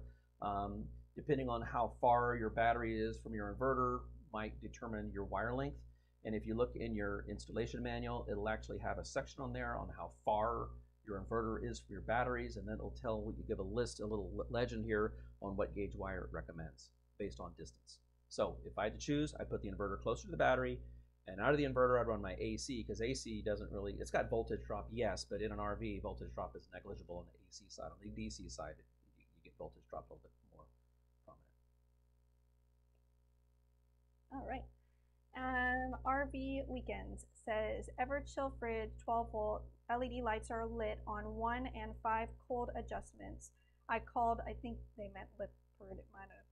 Depending on how far your battery is from your inverter might determine your wire length. And if you look in your installation manual, it'll actually have a section on there on how far your inverter is from your batteries, and then it'll tell you, give a list, a little legend here on what gauge wire it recommends based on distance. So if I had to choose, I put the inverter closer to the battery, and out of the inverter I'd run my AC, because AC doesn't really, it's got voltage drop, yes, but in an RV, voltage drop is negligible on the AC side. On the DC side, you get voltage drop a little bit more prominent. All right. RV Weekends says, Everchill fridge 12 volt LED lights are lit on 1 and 5 cold adjustments. I called, I think they meant Lippert, it might have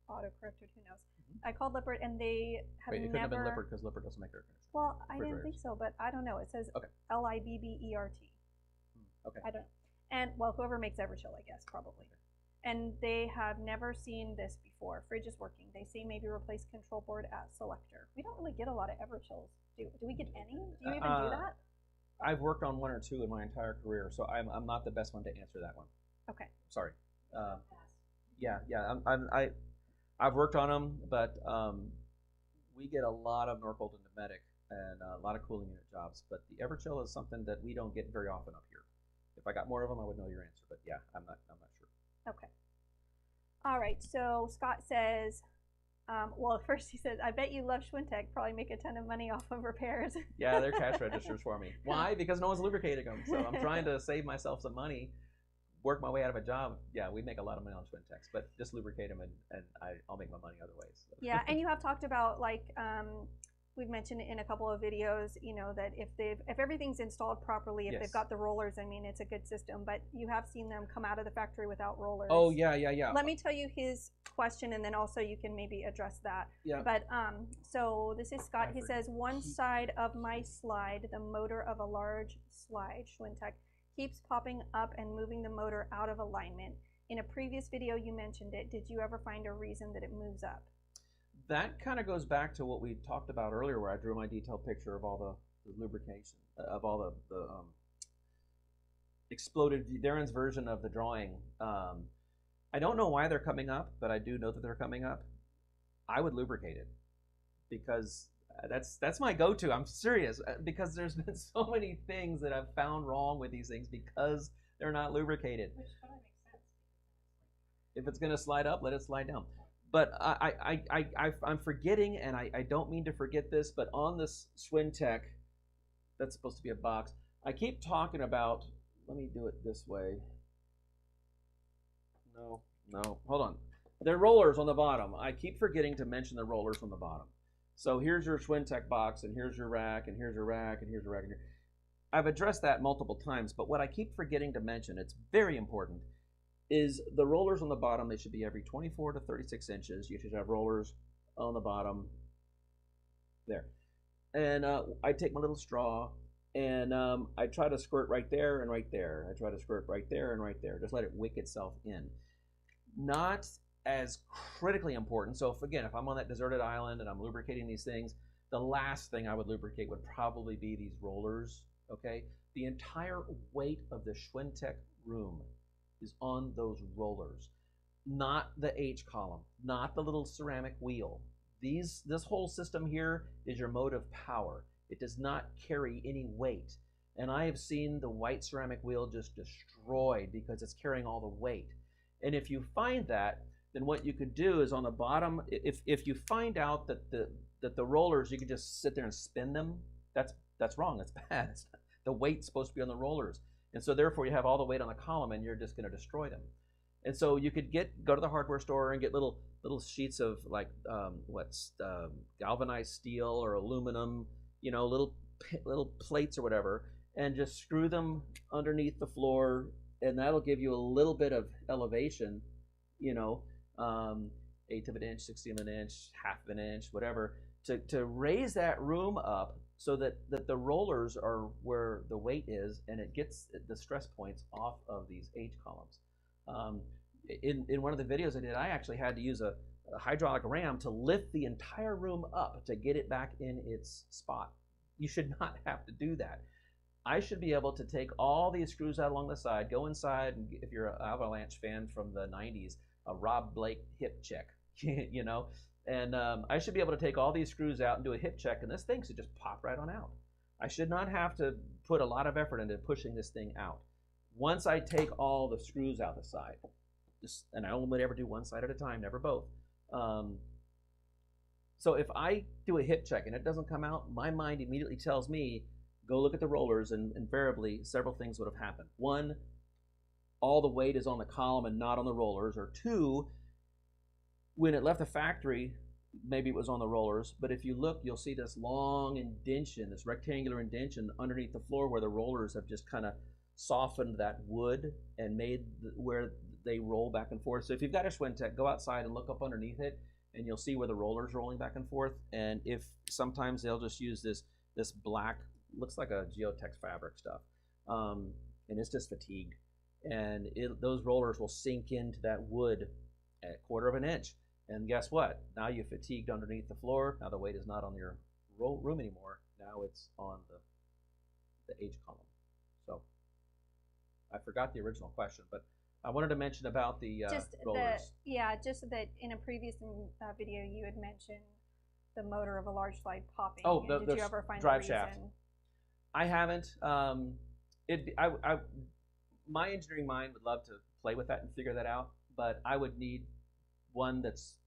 auto-corrected, who knows. I called Lippert and they have Wait, it never... couldn't have been Lippert because Lippert doesn't make air conditioners. Well, I didn't think so, but I don't know. It says okay. Libbert. Okay. I don't know. And, well, whoever makes Everchill, I guess, probably. And they have never seen this before. Fridge is working. They say maybe replace control board at selector. We don't really get a lot of Everchills. Do we get any? Do you even do that? I've worked on 1 or 2 in my entire career, so I'm not the best one to answer that one. Okay. Sorry. Yeah. I've worked on them, but we get a lot of Norcold and Dometic and a lot of cooling unit jobs. But the Everchill is something that we don't get very often up here. If I got more of them, I would know your answer. But yeah, I'm not sure. Okay. All right. So Scott says, well, first he says, I bet you love Schwintek. Probably make a ton of money off of repairs. Yeah, they're cash registers for me. Why? Because no one's lubricating them. So I'm trying to save myself some money, work my way out of a job. Yeah, we make a lot of money on Schwinteks, but just lubricate them and I'll make my money other ways. So. Yeah, and you have talked about, like, we've mentioned in a couple of videos, you know, that if everything's installed properly, if Yes. they've got the rollers, I mean, it's a good system, but you have seen them come out of the factory without rollers. Oh, yeah. Let me tell you his question, and then also you can maybe address that. Yeah. But, so this is Scott. He says, one side of my slide, the motor of a large slide, Schwintek, keeps popping up and moving the motor out of alignment. In a previous video, you mentioned it. Did you ever find a reason that it moves up? That kind of goes back to what we talked about earlier, where I drew my detailed picture of all the lubrication, of all the exploded, Darren's version of the drawing. I don't know why they're coming up, but I do know that they're coming up. I would lubricate it because that's my go-to. I'm serious, because there's been so many things that I've found wrong with these things because they're not lubricated. Which totally makes sense. If it's going to slide up, let it slide down. But I'm forgetting, and I don't mean to forget this, but on this Schwintek, that's supposed to be a box, I keep talking about, let me do it this way. No, hold on. There are rollers on the bottom. I keep forgetting to mention the rollers on the bottom. So here's your Schwintek box, and here's your rack, and here's your rack, and here's your rack. And here. I've addressed that multiple times, but what I keep forgetting to mention, it's very important, is the rollers on the bottom. They should be every 24 to 36 inches. You should have rollers on the bottom there. And I take my little straw, and I try to squirt right there and right there. I try to squirt right there and right there. Just let it wick itself in. Not as critically important. So if I'm on that deserted island and I'm lubricating these things, the last thing I would lubricate would probably be these rollers, okay? The entire weight of the Schwintek room is on those rollers, not the H column, not the little ceramic wheel. This whole system here is your motive power. It does not carry any weight. And I have seen the white ceramic wheel just destroyed because it's carrying all the weight. And if you find that, then what you could do is on the bottom, if you find out that the rollers, you can just sit there and spin them, that's wrong, that's bad. The weight's supposed to be on the rollers. And so therefore you have all the weight on the column and you're just going to destroy them. And so you could go to the hardware store and get little sheets of like galvanized steel or aluminum, you know, little plates or whatever, and just screw them underneath the floor, and that'll give you a little bit of elevation, you know, 1/8 of an inch, 1/60 of an inch, 1/2 of an inch, whatever, to raise that room up so that the rollers are where the weight is, and it gets the stress points off of these H columns. In one of the videos I did, I actually had to use a hydraulic ram to lift the entire room up to get it back in its spot. You should not have to do that. I should be able to take all these screws out along the side, go inside, and if you're an Avalanche fan from the 90s, a Rob Blake hip check, you know, and I should be able to take all these screws out and do a hip check, and this thing should just pop right on out. I should not have to put a lot of effort into pushing this thing out. Once I take all the screws out the side, and I only would ever do one side at a time, never both. So if I do a hip check and it doesn't come out, my mind immediately tells me, go look at the rollers, and invariably several things would have happened. One, all the weight is on the column and not on the rollers, or two, when it left the factory, maybe it was on the rollers, but if you look, you'll see this long indention, this rectangular indention underneath the floor where the rollers have just kind of softened that wood and made where they roll back and forth. So if you've got a Schwintek, go outside and look up underneath it, and you'll see where the roller's rolling back and forth. And if sometimes they'll just use this black, looks like a Geotex fabric stuff, and it's just fatigued. And those rollers will sink into that wood at 1/4 of an inch. And guess what? Now you've fatigued underneath the floor. Now the weight is not on your room anymore. Now it's on the H column. So I forgot the original question, but I wanted to mention about the rollers. Just that in a previous video you had mentioned the motor of a large slide popping. Oh, did you ever find drive the shaft? reason? I haven't. My engineering mind would love to play with that and figure that out, but I would need one that's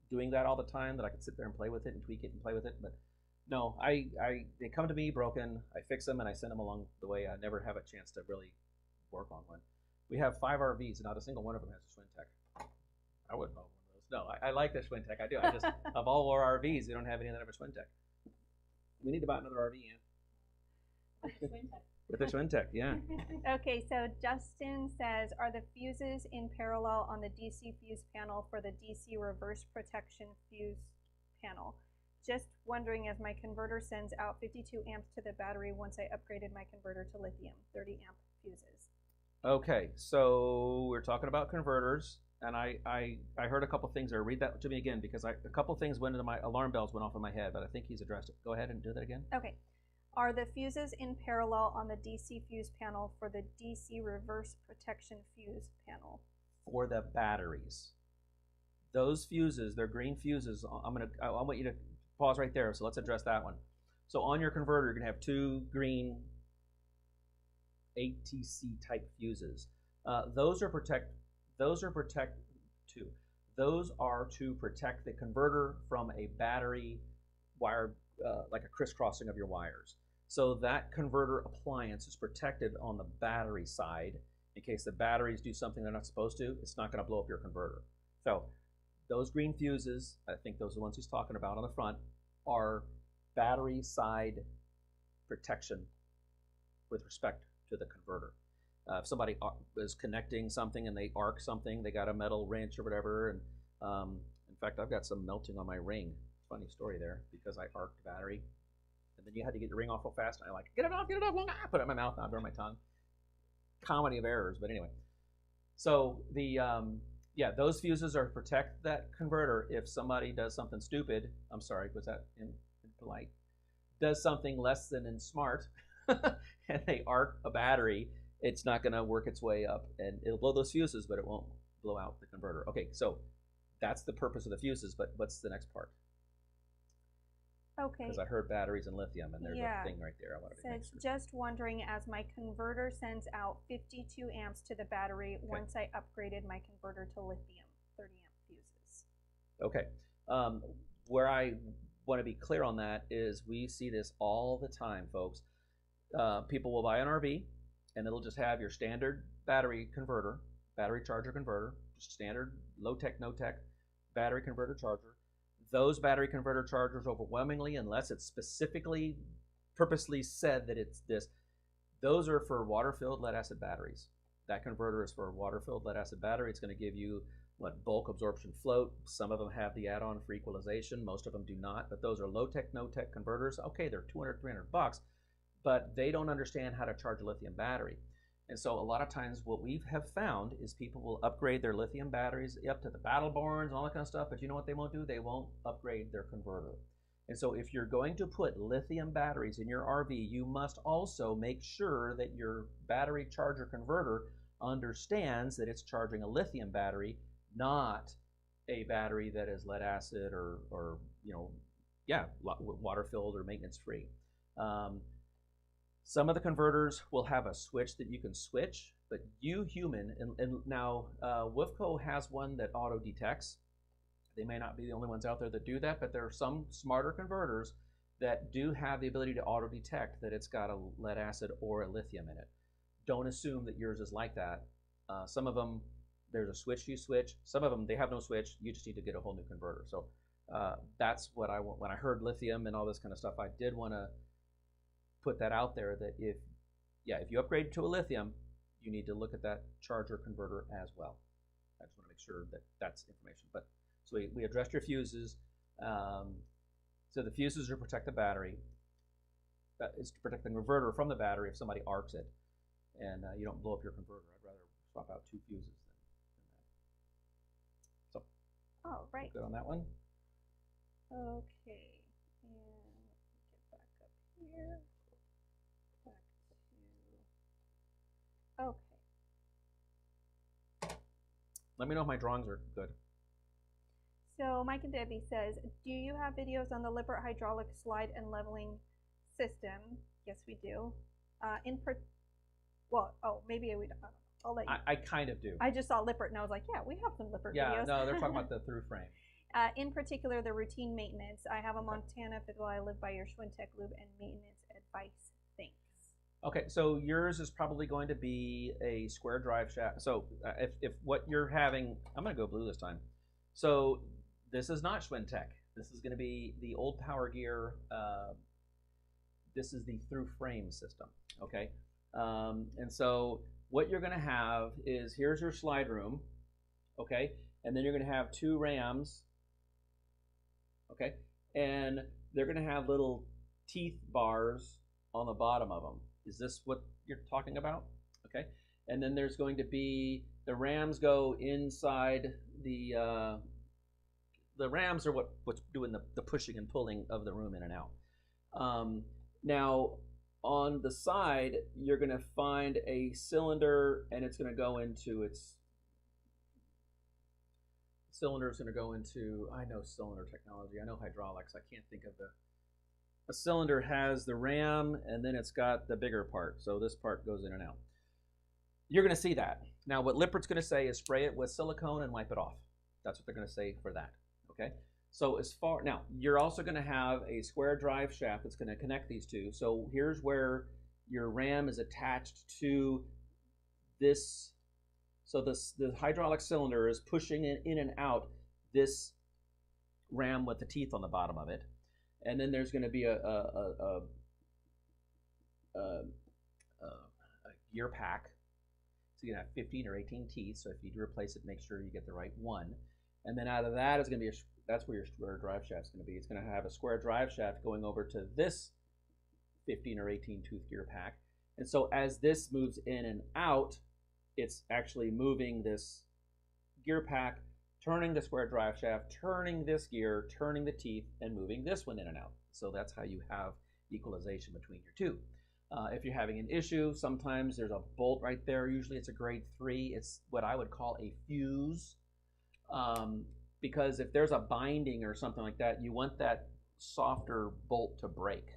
doing that all the time, that I could sit there and play with it and tweak it and play with it. But no, they come to me broken, I fix them, and I send them along the way. I never have a chance to really work on one. We have 5 RVs, and not a single one of them has a Schwintek. I wouldn't know one of those. No, I like the Schwintek. I do. I just, of all our RVs, we don't have any that have a Schwintek. We need to buy another RV, Ann. With a Schwintek, yeah. Okay, so Justin says, are the fuses in parallel on the DC fuse panel for the DC reverse protection fuse panel? Just wondering, as my converter sends out 52 amps to the battery once I upgraded my converter to lithium, 30 amp fuses. Okay, so we're talking about converters, and I heard a couple things there. Read that to me again, because a couple things went into my alarm bells went off in my head, but I think he's addressed it. Go ahead and do that again. Okay. Are the fuses in parallel on the DC fuse panel for the DC reverse protection fuse panel? For the batteries. Those fuses, they're green fuses. I want you to pause right there, so let's address that one. So on your converter, you're going to have 2 green ATC type fuses. Those are to protect the converter from a battery wire, like a crisscrossing of your wires. So that converter appliance is protected on the battery side. In case the batteries do something they're not supposed to, it's not going to blow up your converter. So those green fuses, I think those are the ones he's talking about on the front, are battery side protection with respect to the converter. If somebody is connecting something and they arc something, they got a metal wrench or whatever, and in fact, I've got some melting on my ring. Funny story there, because I arced the battery, and then you had to get your ring off real fast, and I like, get it off, put it in my mouth, now burn my tongue. Comedy of errors, but anyway. So the those fuses are to protect that converter if somebody does something stupid. I'm sorry, was that impolite? Does something less than in smart, and they arc a battery, it's not going to work its way up, and it'll blow those fuses, but it won't blow out the converter. Okay, so that's the purpose of the fuses, but what's the next part? Okay. Because I heard batteries and lithium, and there's a thing right there I wanted to mention. Just wondering, as my converter sends out 52 amps to the battery once I upgraded my converter to lithium, 30 amp fuses. Okay. Where I want to be clear on that is we see this all the time, folks. People will buy an RV, and it'll just have your standard battery converter, battery charger converter, standard low-tech, no-tech battery converter charger. Those battery converter chargers overwhelmingly, unless it's specifically, purposely said that it's this, those are for water-filled lead-acid batteries. That converter is for a water-filled lead-acid battery. It's going to give you bulk absorption float. Some of them have the add-on for equalization. Most of them do not, but those are low-tech, no-tech converters. Okay, they're $200, $300, but they don't understand how to charge a lithium battery. And so a lot of times what we have found is people will upgrade their lithium batteries up to the Battleborns and all that kind of stuff, but you know what they won't do? They won't upgrade their converter. And so if you're going to put lithium batteries in your RV, you must also make sure that your battery charger converter understands that it's charging a lithium battery, not a battery that is lead acid or water filled or maintenance free. Some of the converters will have a switch that you can switch, but you human, and now Wolfco has one that auto detects. They may not be the only ones out there that do that, but there are some smarter converters that do have the ability to auto detect that it's got a lead acid or a lithium in it. Don't assume that yours is like that. Some of them, there's a switch you switch. Some of them, they have no switch. You just need to get a whole new converter. So that's what I want. When I heard lithium and all this kind of stuff, I did want to put that out there that if you upgrade to a lithium, you need to look at that charger converter as well. I just want to make sure that that's information. But so we addressed your fuses. So the fuses are to protect the battery. That is to protect the converter from the battery if somebody arcs it, and you don't blow up your converter. I'd rather swap out 2 fuses than that. So, oh, right. Good on that one. Okay, and get back up here. Back to, okay. Let me know if my drawings are good. So Mike and Debbie says, do you have videos on the Lippert hydraulic slide and leveling system? Yes, we do. Maybe we don't. I'll let you. I kind of do. I just saw Lippert and I was like, yeah, we have some Lippert videos. Yeah, no, they're talking about the through frame. In particular, the routine maintenance. I have a Montana while I live by your Schwintek lube and maintenance advice. Thanks. Okay, so yours is probably going to be a square drive shaft. So if what you're having, I'm going to go blue this time. So this is not Schwintek. This is going to be the old Power Gear. This is the through frame system. Okay, and so what you're going to have is here's your slide room. Okay, and then you're going to have 2 rams. Okay, and they're going to have little teeth bars on the bottom of them. Is this what you're talking about? Okay, and then there's going to be the rams go inside the rams are what's doing the pushing and pulling of the room in and out. Now on the side you're going to find a cylinder, and it's going to go into its cylinder is going to go into, I know cylinder technology, I know hydraulics, I can't think of a cylinder has the ram and then it's got the bigger part, so this part goes in and out. You're going to see that. Now what Lippert's going to say is spray it with silicone and wipe it off. That's what they're going to say for that. Okay, so now you're also going to have a square drive shaft that's going to connect these two. So here's where your ram is attached to this. So the hydraulic cylinder is pushing in and out this ram with the teeth on the bottom of it, and then there's going to be a gear pack. So you can have 15 or 18 teeth. So if you replace it, make sure you get the right one. And then out of that is going to be that's where your square drive shaft is going to be. It's going to have a square drive shaft going over to this 15 or 18 tooth gear pack. And so as this moves in and out, it's actually moving this gear pack, turning the square drive shaft, turning this gear, turning the teeth, and moving this one in and out. So that's how you have equalization between your two. If you're having an issue, sometimes there's a bolt right there. Usually it's a grade 3. It's what I would call a fuse. Because if there's a binding or something like that, you want that softer bolt to break.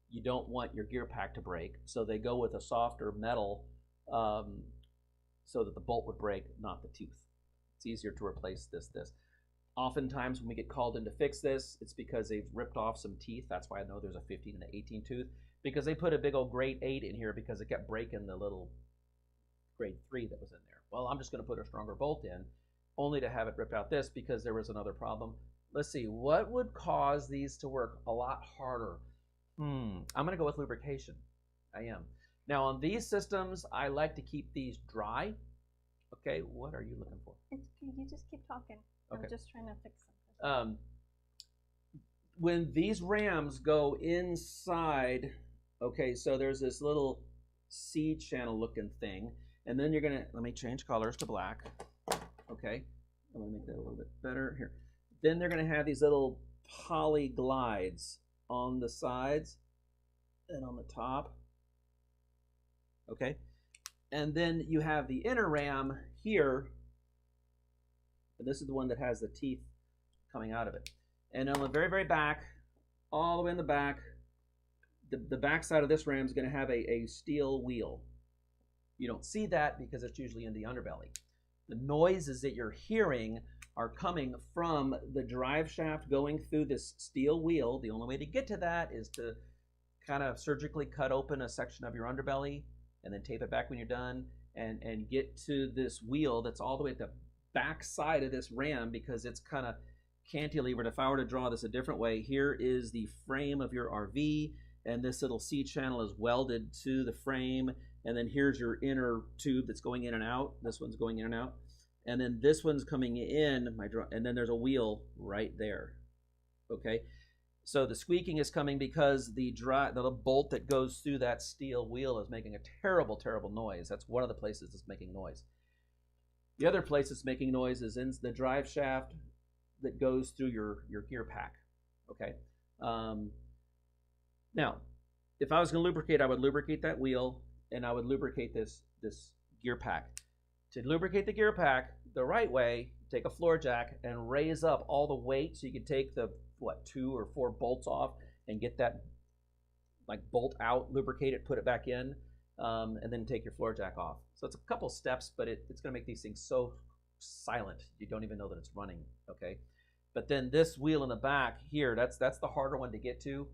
You don't want your gear pack to break, so they go with a softer metal so that the bolt would break, not the tooth. It's easier to replace this. Oftentimes when we get called in to fix this, it's because they've ripped off some teeth. That's why I know there's a 15 and an 18 tooth, because they put a big old grade 8 in here because it kept breaking the little grade 3 that was in there. Well, I'm just going to put a stronger bolt in, only to have it rip out this because there was another problem. Let's see, what would cause these to work a lot harder? I'm going to go with lubrication. I am. Now, on these systems, I like to keep these dry. Okay, what are you looking for? You just keep talking. Okay. I'm just trying to fix something. When these rams go inside, okay, so there's this little C channel looking thing, and then you're gonna, let me change colors to black. Okay, I'm gonna make that a little bit better here. Then they're gonna have these little poly glides on the sides and on the top. Okay, and then you have the inner ram here, and this is the one that has the teeth coming out of it. And on the very, very back, all the way in the back, the back side of this ram is going to have a steel wheel. You don't see that because it's usually in the underbelly. The noises that you're hearing are coming from the drive shaft going through this steel wheel. The only way to get to that is to kind of surgically cut open a section of your underbelly and then tape it back when you're done and get to this wheel that's all the way at the back side of this ram because it's kind of cantilevered. If I were to draw this a different way, here is the frame of your RV, and this little C channel is welded to the frame, and then here's your inner tube that's going in and out. This one's going in and out, and then this one's coming in, and then there's a wheel right there. Okay, so the squeaking is coming because the bolt that goes through that steel wheel is making a terrible, terrible noise. That's one of the places that's making noise. The other place that's making noise is in the drive shaft that goes through your gear pack. Okay. Now, if I was going to lubricate, I would lubricate that wheel and I would lubricate this gear pack. To lubricate the gear pack the right way, take a floor jack and raise up all the weight so you can take the 2 or 4 bolts off and get that like bolt out, lubricate it, put it back in, and then take your floor jack off. So it's a couple steps, but it's going to make these things so silent you don't even know that it's running. Okay. But then this wheel in the back here, that's the harder one to get to.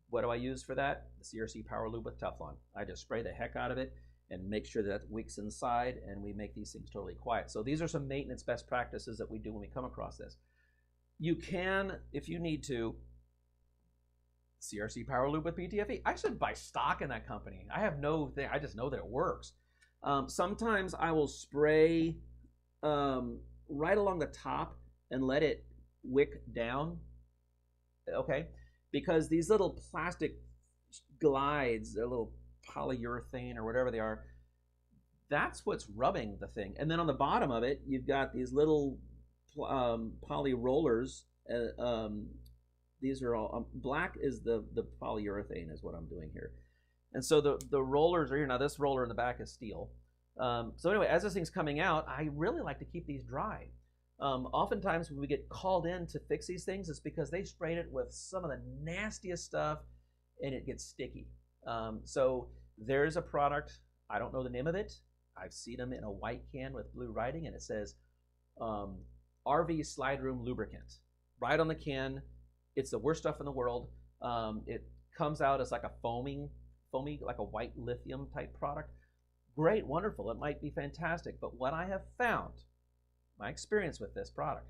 What do I use for that? The CRC Power Lube with Teflon. I just spray the heck out of it and make sure that wicks inside, and we make these things totally quiet. So these are some maintenance best practices that we do when we come across this. You can, if you need to, CRC Power Lube with PTFE. I should buy stock in that company. I have no thing. I just know that it works. Sometimes I will spray right along the top and let it wick down, okay? Because these little plastic glides, they're little polyurethane or whatever they are, that's what's rubbing the thing. And then on the bottom of it, you've got these little poly rollers. These are all, black is the polyurethane is what I'm doing here. And so the rollers are here. Now this roller in the back is steel. So anyway, as this thing's coming out, I really like to keep these dry. Oftentimes when we get called in to fix these things, it's because they sprayed it with some of the nastiest stuff and it gets sticky. So there's a product, I don't know the name of it. I've seen them in a white can with blue writing, and it says RV Slide Room Lubricant. Right on the can. It's the worst stuff in the world. It comes out as like a foamy, like a white lithium type product. Great, wonderful, it might be fantastic, but what I have found, my experience with this product,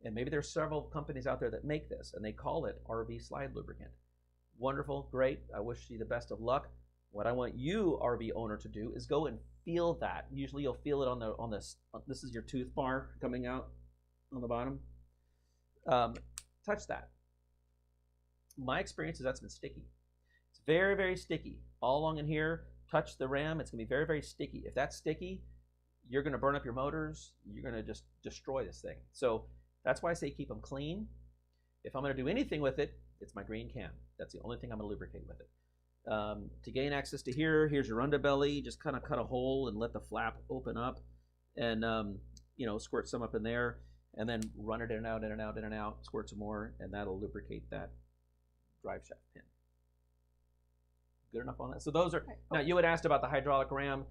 and maybe there's several companies out there that make this, and they call it RV Slide Lubricant. Wonderful, great, I wish you the best of luck. What I want you, RV owner, to do is go and feel that. Usually you'll feel it on this is your tooth bar coming out on the bottom. Touch that. My experience is that's been sticky. It's very, very sticky. All along in here, touch the ram, it's gonna be very, very sticky. If that's sticky, you're gonna burn up your motors, you're gonna just destroy this thing. So that's why I say keep them clean. If I'm gonna do anything with it, it's my green can. That's the only thing I'm gonna lubricate with it. To gain access to here, here's your underbelly, just kind of cut a hole and let the flap open up and you know, squirt some up in there and then run it in and out, in and out, in and out, squirt some more, and that'll lubricate that drive shaft pin. Good enough on that? So those are, now you had asked about the hydraulic ram.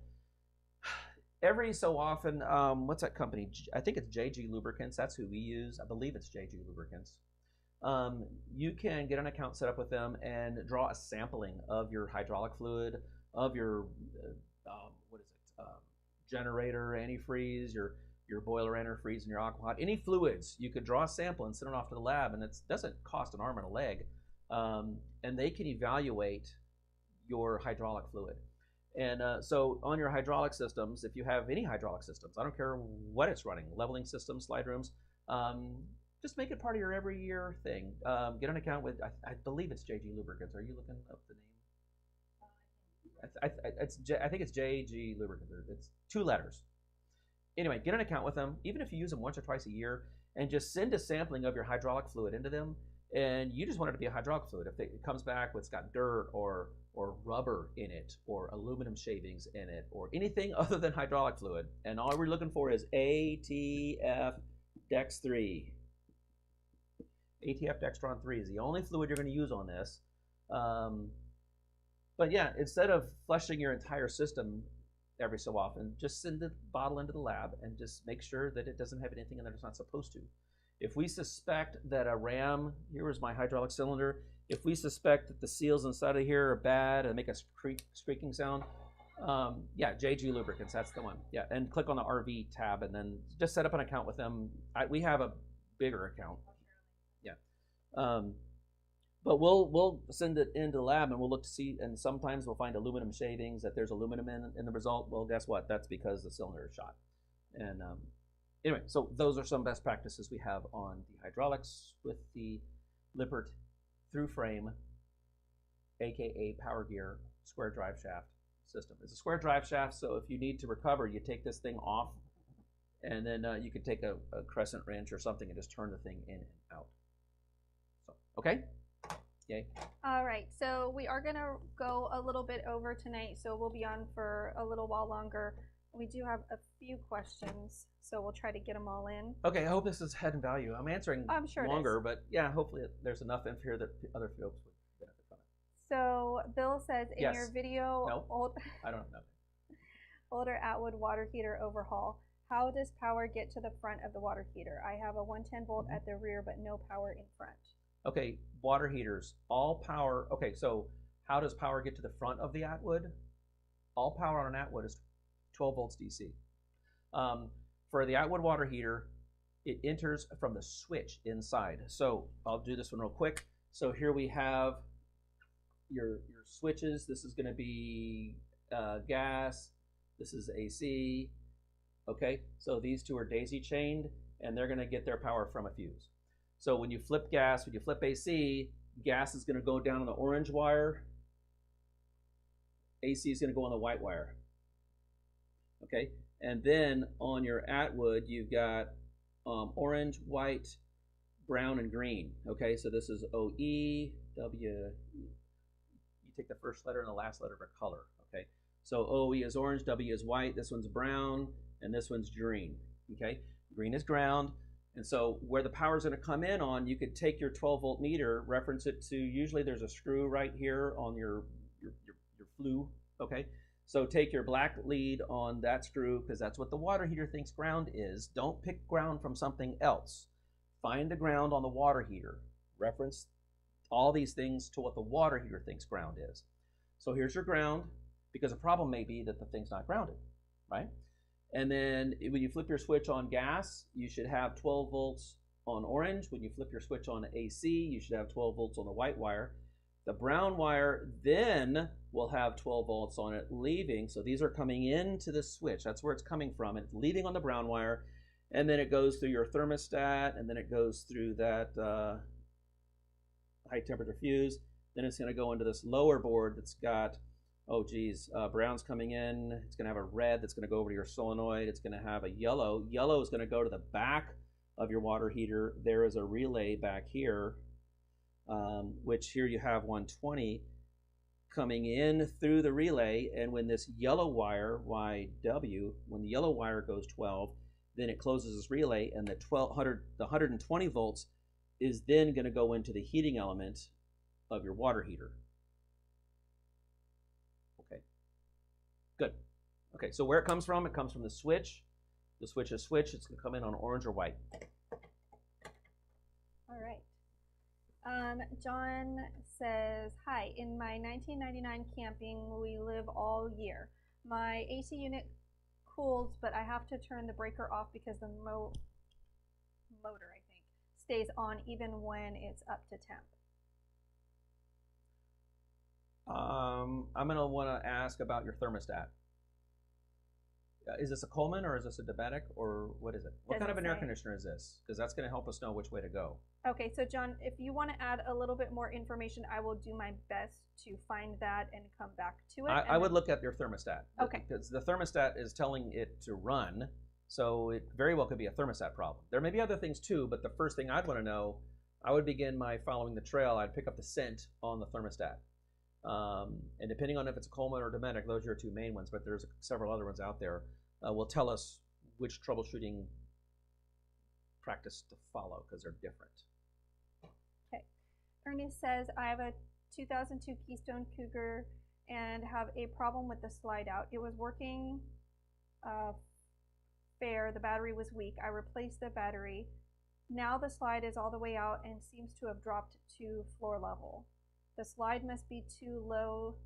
Every so often, what's that company? I think it's JG Lubricants. That's who we use. I believe it's JG Lubricants. You can get an account set up with them and draw a sampling of your hydraulic fluid, of your, generator, antifreeze, your your boiler antifreeze and your aqua hot, any fluids, you could draw a sample and send it off to the lab, and it doesn't cost an arm and a leg, and they can evaluate your hydraulic fluid. And so on your hydraulic systems, if you have any hydraulic systems, I don't care what it's running, leveling systems, slide rooms, just make it part of your every year thing. Get an account with, I believe it's JG Lubricants. Are you looking up the name? I think it's JG Lubricants. It's 2 letters. Anyway, get an account with them, even if you use them once or twice a year, and just send a sampling of your hydraulic fluid into them. And you just want it to be a hydraulic fluid. If it comes back with it's got dirt or rubber in it, or aluminum shavings in it, or anything other than hydraulic fluid, and all we're looking for is ATF Dex 3. ATF Dextron 3 is the only fluid you're going to use on this. But yeah, instead of flushing your entire system every so often, just send the bottle into the lab and just make sure that it doesn't have anything in there it's not supposed to. If we suspect that a ram, here is my hydraulic cylinder, if we suspect that the seals inside of here are bad and make a squeaking sound, yeah, JG Lubricants, that's the one. Yeah, and click on the RV tab and then just set up an account with them. We have a bigger account. Yeah. But we'll send it into the lab and we'll look to see, and sometimes we'll find aluminum shavings, that there's aluminum in the result. Well, guess what? That's because the cylinder is shot. And anyway, so those are some best practices we have on the hydraulics with the Lippert through frame, aka Power Gear square drive shaft system. It's a square drive shaft, so if you need to recover, you take this thing off, and then you could take a crescent wrench or something and just turn the thing in and out. So, okay? Yay. All right, so we are going to go a little bit over tonight, so we'll be on for a little while longer. We do have a few questions, so we'll try to get them all in. Okay, I hope this is head and value. I'm answering longer, but yeah, hopefully there's enough in here that other folks would benefit from it. So Bill says, in your video, no, I don't know. Older Atwood water heater overhaul, how does power get to the front of the water heater? I have a 110 volt at the rear, but no power in front. Okay, water heaters, all power. Okay, so how does power get to the front of the Atwood? All power on an Atwood is 12 volts DC. For the Atwood water heater, it enters from the switch inside. So I'll do this one real quick. So here we have your switches. This is going to be gas. This is AC. Okay, so these two are daisy chained, and they're going to get their power from a fuse. So when you flip gas, when you flip AC, gas is going to go down on the orange wire. AC is going to go on the white wire. Okay, and then on your Atwood, you've got orange, white, brown, and green. Okay, so this is OE, W. You take the first letter and the last letter of a color. Okay, so OE is orange, W is white, this one's brown, and this one's green. Okay, green is ground. And so where the power is going to come in on, you could take your 12 volt meter, reference it to, usually there's a screw right here on your flue, okay? So take your black lead on that screw, because that's what the water heater thinks ground is. Don't pick ground from something else. Find the ground on the water heater. Reference all these things to what the water heater thinks ground is. So here's your ground, because a problem may be that the thing's not grounded, right? And then when you flip your switch on gas, you should have 12 volts on orange. When you flip your switch on AC, you should have 12 volts on the white wire. The brown wire then will have 12 volts on it leaving. So these are coming into the switch. That's where it's coming from. It's leaving on the brown wire. And then it goes through your thermostat. And then it goes through that high temperature fuse. Then it's going to go into this lower board that's got, brown's coming in. It's going to have a red that's going to go over to your solenoid. It's going to have a yellow. Yellow is going to go to the back of your water heater. There is a relay back here, which here you have 120 coming in through the relay. And when this yellow wire, YW, when the yellow wire goes 12, then it closes this relay, and the 120 volts is then going to go into the heating element of your water heater. Good. Okay, so where it comes from the switch. The switch is switch. It's going to come in on orange or white. All right. John says, hi, in my 1999 camping, we live all year. My AC unit cools, but I have to turn the breaker off because the motor, I think, stays on even when it's up to temp. I'm going to want to ask about your thermostat. Is this a Coleman or is this a Dometic or what is it? What kind of an air conditioner is this? Because that's going to help us know which way to go. Okay, so John, if you want to add a little bit more information, I will do my best to find that and come back to it. I would look at your thermostat. Okay. Because the thermostat is telling it to run, so it very well could be a thermostat problem. There may be other things too, but the first thing I'd want to know, I would begin my following the trail. I'd pick up the scent on the thermostat. And depending on if it's a Coleman or Dometic, those are your two main ones, but there's several other ones out there, will tell us which troubleshooting practice to follow because they're different. Okay. Ernest says, I have a 2002 Keystone Cougar and have a problem with the slide out. It was working fair. The battery was weak. I replaced the battery. Now the slide is all the way out and seems to have dropped to floor level. The slide must be too low.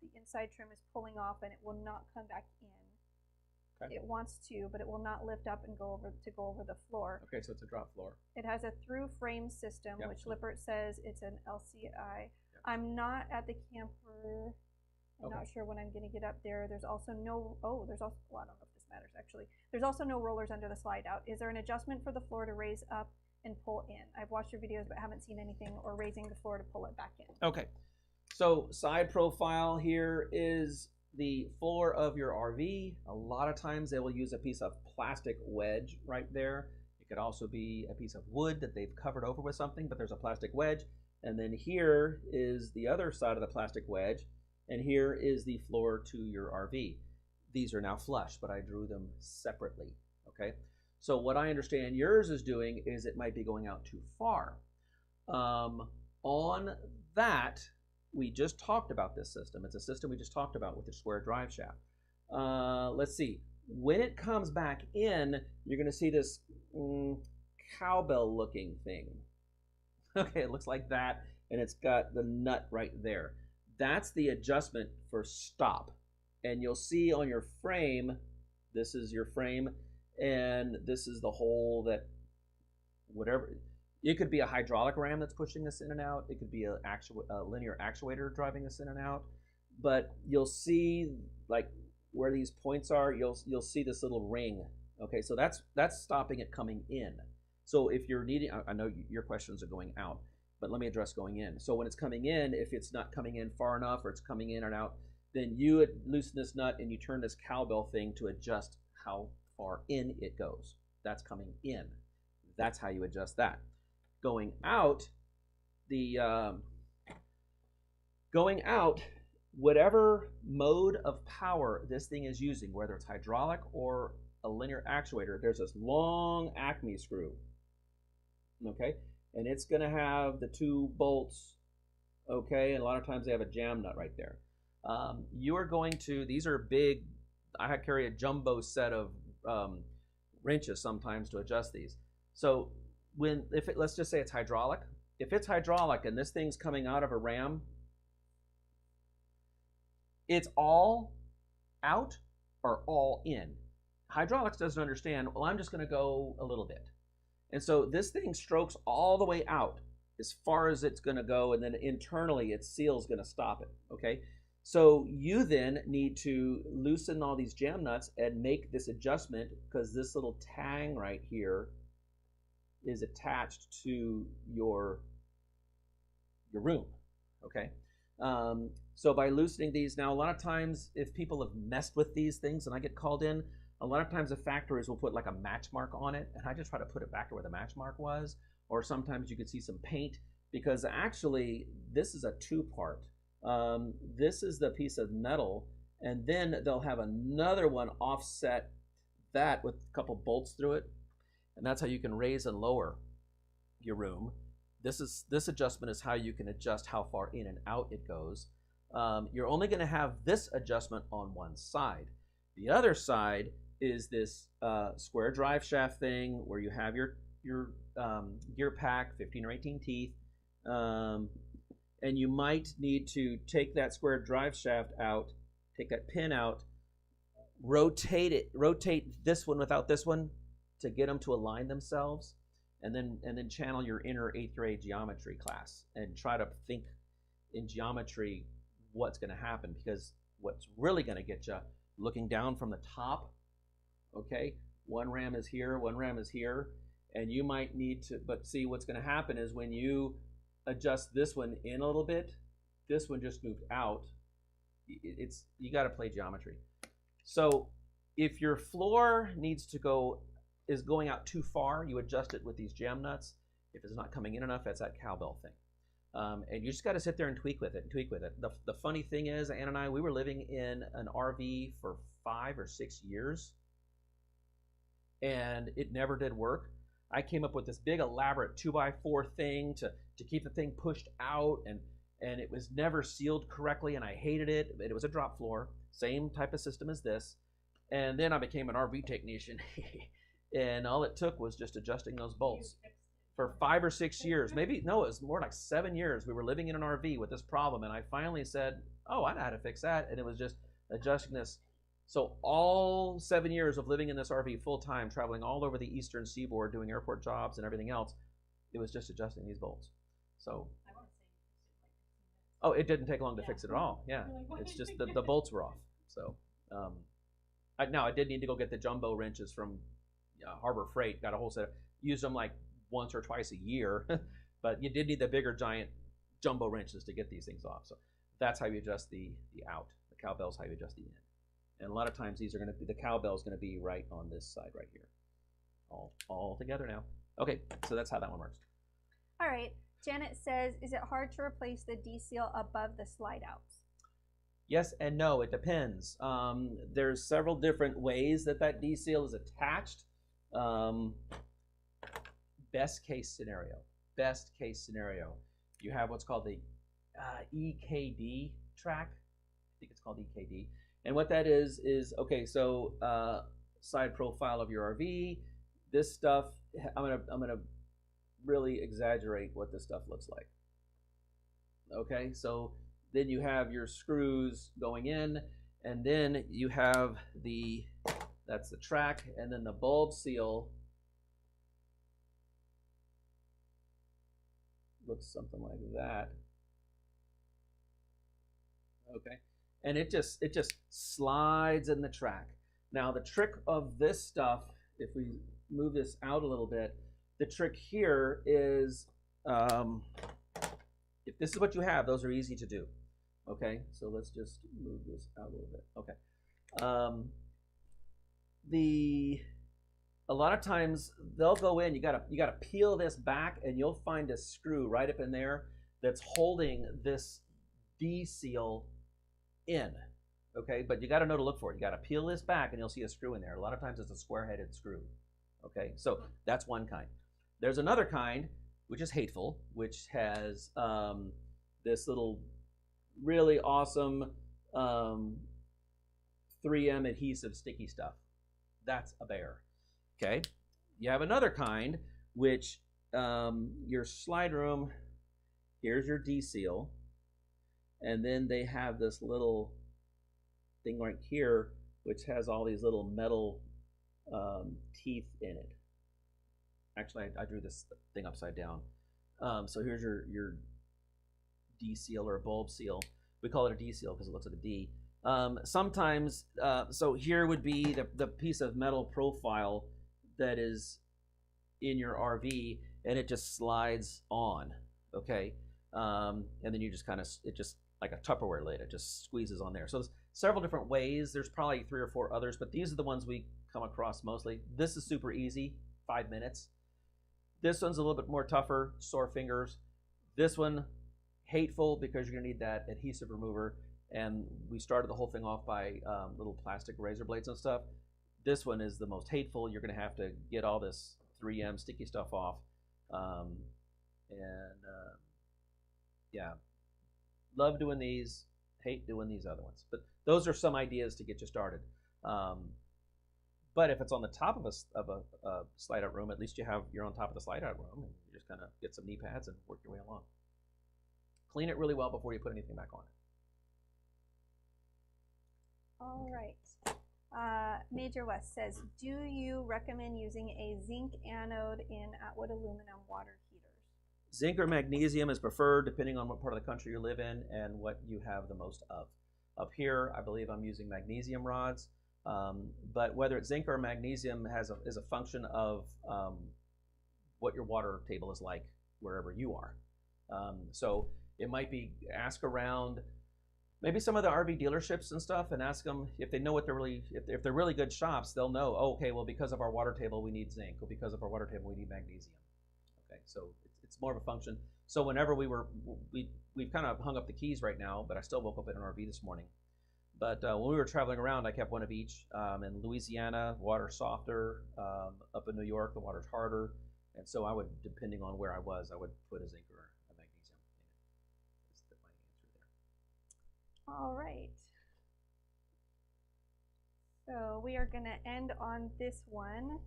The inside trim is pulling off and it will not come back in. Okay. It wants to, but it will not lift up and go over the floor. Okay, so it's a drop floor. It has a through frame system, yep, which Lippert says it's an LCI. Yep. I'm not at the camper. I'm not sure when I'm going to get up there. There's also no, well, I don't know if this matters actually. There's also no rollers under the slide out. Is there an adjustment for the floor to raise up and pull in? I've watched your videos but haven't seen anything or raising the floor to pull it back in. Okay, so side profile here is the floor of your RV. A lot of times they will use a piece of plastic wedge right there. It could also be a piece of wood that they've covered over with something, but there's a plastic wedge. And then here is the other side of the plastic wedge, and here is the floor to your RV. These are now flush, but I drew them separately, okay? So what I understand yours is doing is it might be going out too far. On that, we just talked about this system. It's a system we just talked about with the square drive shaft. Let's see. When it comes back in, you're going to see this cowbell looking thing. Okay, it looks like that, and it's got the nut right there. That's the adjustment for stop. And you'll see on your frame, this is your frame, and this is the hole that whatever, it could be a hydraulic ram that's pushing this in and out. It could be a linear actuator driving this in and out. But you'll see like where these points are, you'll see this little ring. Okay, so that's stopping it coming in. So if you're needing, I know your questions are going out, but let me address going in. So when it's coming in, if it's not coming in far enough or it's coming in and out, then you would loosen this nut and you turn this cowbell thing to adjust how far in it goes. That's coming in. That's how you adjust that. Going out, whatever mode of power this thing is using, whether it's hydraulic or a linear actuator, there's this long Acme screw, okay? And it's going to have the two bolts, okay? And a lot of times they have a jam nut right there. You are going to, these are big, I carry a jumbo set of wrenches sometimes to adjust these. So let's just say it's hydraulic. If it's hydraulic and this thing's coming out of a ram, it's all out or all in. Hydraulics doesn't understand, well, I'm just going to go a little bit. And so this thing strokes all the way out as far as it's going to go, and then internally its seal is going to stop it, okay? So you then need to loosen all these jam nuts and make this adjustment because this little tang right here is attached to your room, okay? So by loosening these, now a lot of times if people have messed with these things and I get called in, a lot of times the factories will put like a match mark on it, and I just try to put it back to where the match mark was, or sometimes you could see some paint, because actually this is a two-part. This is the piece of metal, and then they'll have another one offset that with a couple bolts through it, and that's how you can raise and lower your room. This adjustment is how you can adjust how far in and out it goes. You're only going to have this adjustment on one side. The other side is this square drive shaft thing where you have your gear pack, 15 or 18 teeth, and you might need to take that square drive shaft out, take that pin out, rotate this one without this one to get them to align themselves, and then channel your inner 8th grade geometry class and try to think in geometry what's going to happen, because what's really going to get you looking down from the top, okay, one ram is here, one ram is here, and you might need to, but see what's going to happen is when you adjust this one in a little bit, this one just moved out. It's, you got to play geometry. So if your floor is going out too far, you adjust it with these jam nuts. If it's not coming in enough, that's that cowbell thing. And you just got to sit there and tweak with it. The funny thing is, Ann and I, we were living in an RV for 5 or 6 years, and it never did work. I came up with this big elaborate 2x4 thing to keep the thing pushed out, and it was never sealed correctly, and I hated it. It was a drop floor, same type of system as this. And then I became an RV technician, and all it took was just adjusting those bolts. For 5 or 6 years, maybe, no, it was more like 7 years, we were living in an RV with this problem, and I finally said, oh, I know how to fix that, and it was just adjusting this. So all 7 years of living in this RV full-time, traveling all over the eastern seaboard, doing airport jobs and everything else, it was just adjusting these bolts. So, oh, it didn't take long to fix it at all, yeah. It's just the bolts were off. So, now I did need to go get the jumbo wrenches from Harbor Freight, got a whole set, used them like once or twice a year, but you did need the bigger giant jumbo wrenches to get these things off. So that's how you adjust the out. The cowbell's how you adjust the in. And a lot of times these are going to be, the cowbell's going to be right on this side right here. All together now. Okay, so that's how that one works. All right, Janet says, is it hard to replace the D-seal above the slide outs? Yes and no, it depends. There's several different ways that D-seal is attached. Best case scenario, you have what's called the EKD track. I think it's called EKD. And what that is okay, so side profile of your RV, this stuff, I'm gonna really exaggerate what this stuff looks like. Okay, so then you have your screws going in, and then you have that's the track, and then the bulb seal looks something like that. Okay, and it just slides in the track. Now the trick of this stuff, if we move this out a little bit, the trick here is if this is what you have, those are easy to do. Okay, so let's just move this out a little bit. Okay, a lot of times they'll go in, you gotta peel this back, and you'll find a screw right up in there that's holding this D-seal in. Okay, but you gotta know to look for it. You gotta peel this back and you'll see a screw in there. A lot of times it's a square-headed screw. Okay, so that's one kind. There's another kind, which is hateful, which has this little really awesome 3M adhesive sticky stuff. That's a bear. Okay, you have another kind, which your slide room, here's your D-seal, and then they have this little thing right here, which has all these little metal teeth in it. Actually, I drew this thing upside down. So here's your D-seal or a bulb seal. We call it a D-seal because it looks like a D. Sometimes, so here would be the piece of metal profile that is in your RV, and it just slides on, okay? And then you just kind of, it just like a Tupperware lid, it just squeezes on there. So there's several different ways. There's probably 3 or 4 others, but these are the ones we come across mostly. This is super easy, 5 minutes. This one's a little bit more tougher, sore fingers. This one, hateful, because you're gonna need that adhesive remover. And we started the whole thing off by little plastic razor blades and stuff. This one is the most hateful. You're gonna have to get all this 3M sticky stuff off. Yeah, love doing these, hate doing these other ones. But those are some ideas to get you started. But if it's on the top of a slide out room, at least you're on top of the slide out room, and you just kind of get some knee pads and work your way along. Clean it really well before you put anything back on it. All right. Major West says, do you recommend using a zinc anode in Atwood aluminum water heaters? Zinc or magnesium is preferred depending on what part of the country you live in and what you have the most of. Up here, I believe I'm using magnesium rods, but whether it's zinc or magnesium is a function of what your water table is like wherever you are. So it might be ask around maybe some of the RV dealerships and stuff and ask them if they know what they're really, if they're really good shops, they'll know, oh, okay, well, because of our water table, we need zinc, or because of our water table, we need magnesium. Okay, so it's more of a function. So whenever we've kind of hung up the keys right now, but I still woke up in an RV this morning. But when we were traveling around, I kept one of each. In Louisiana, water's softer. Up in New York, the water's harder. And so I would, depending on where I was, I would put a zinc or a magnesium in it. That's my answer there. All right. So we are going to end on this one.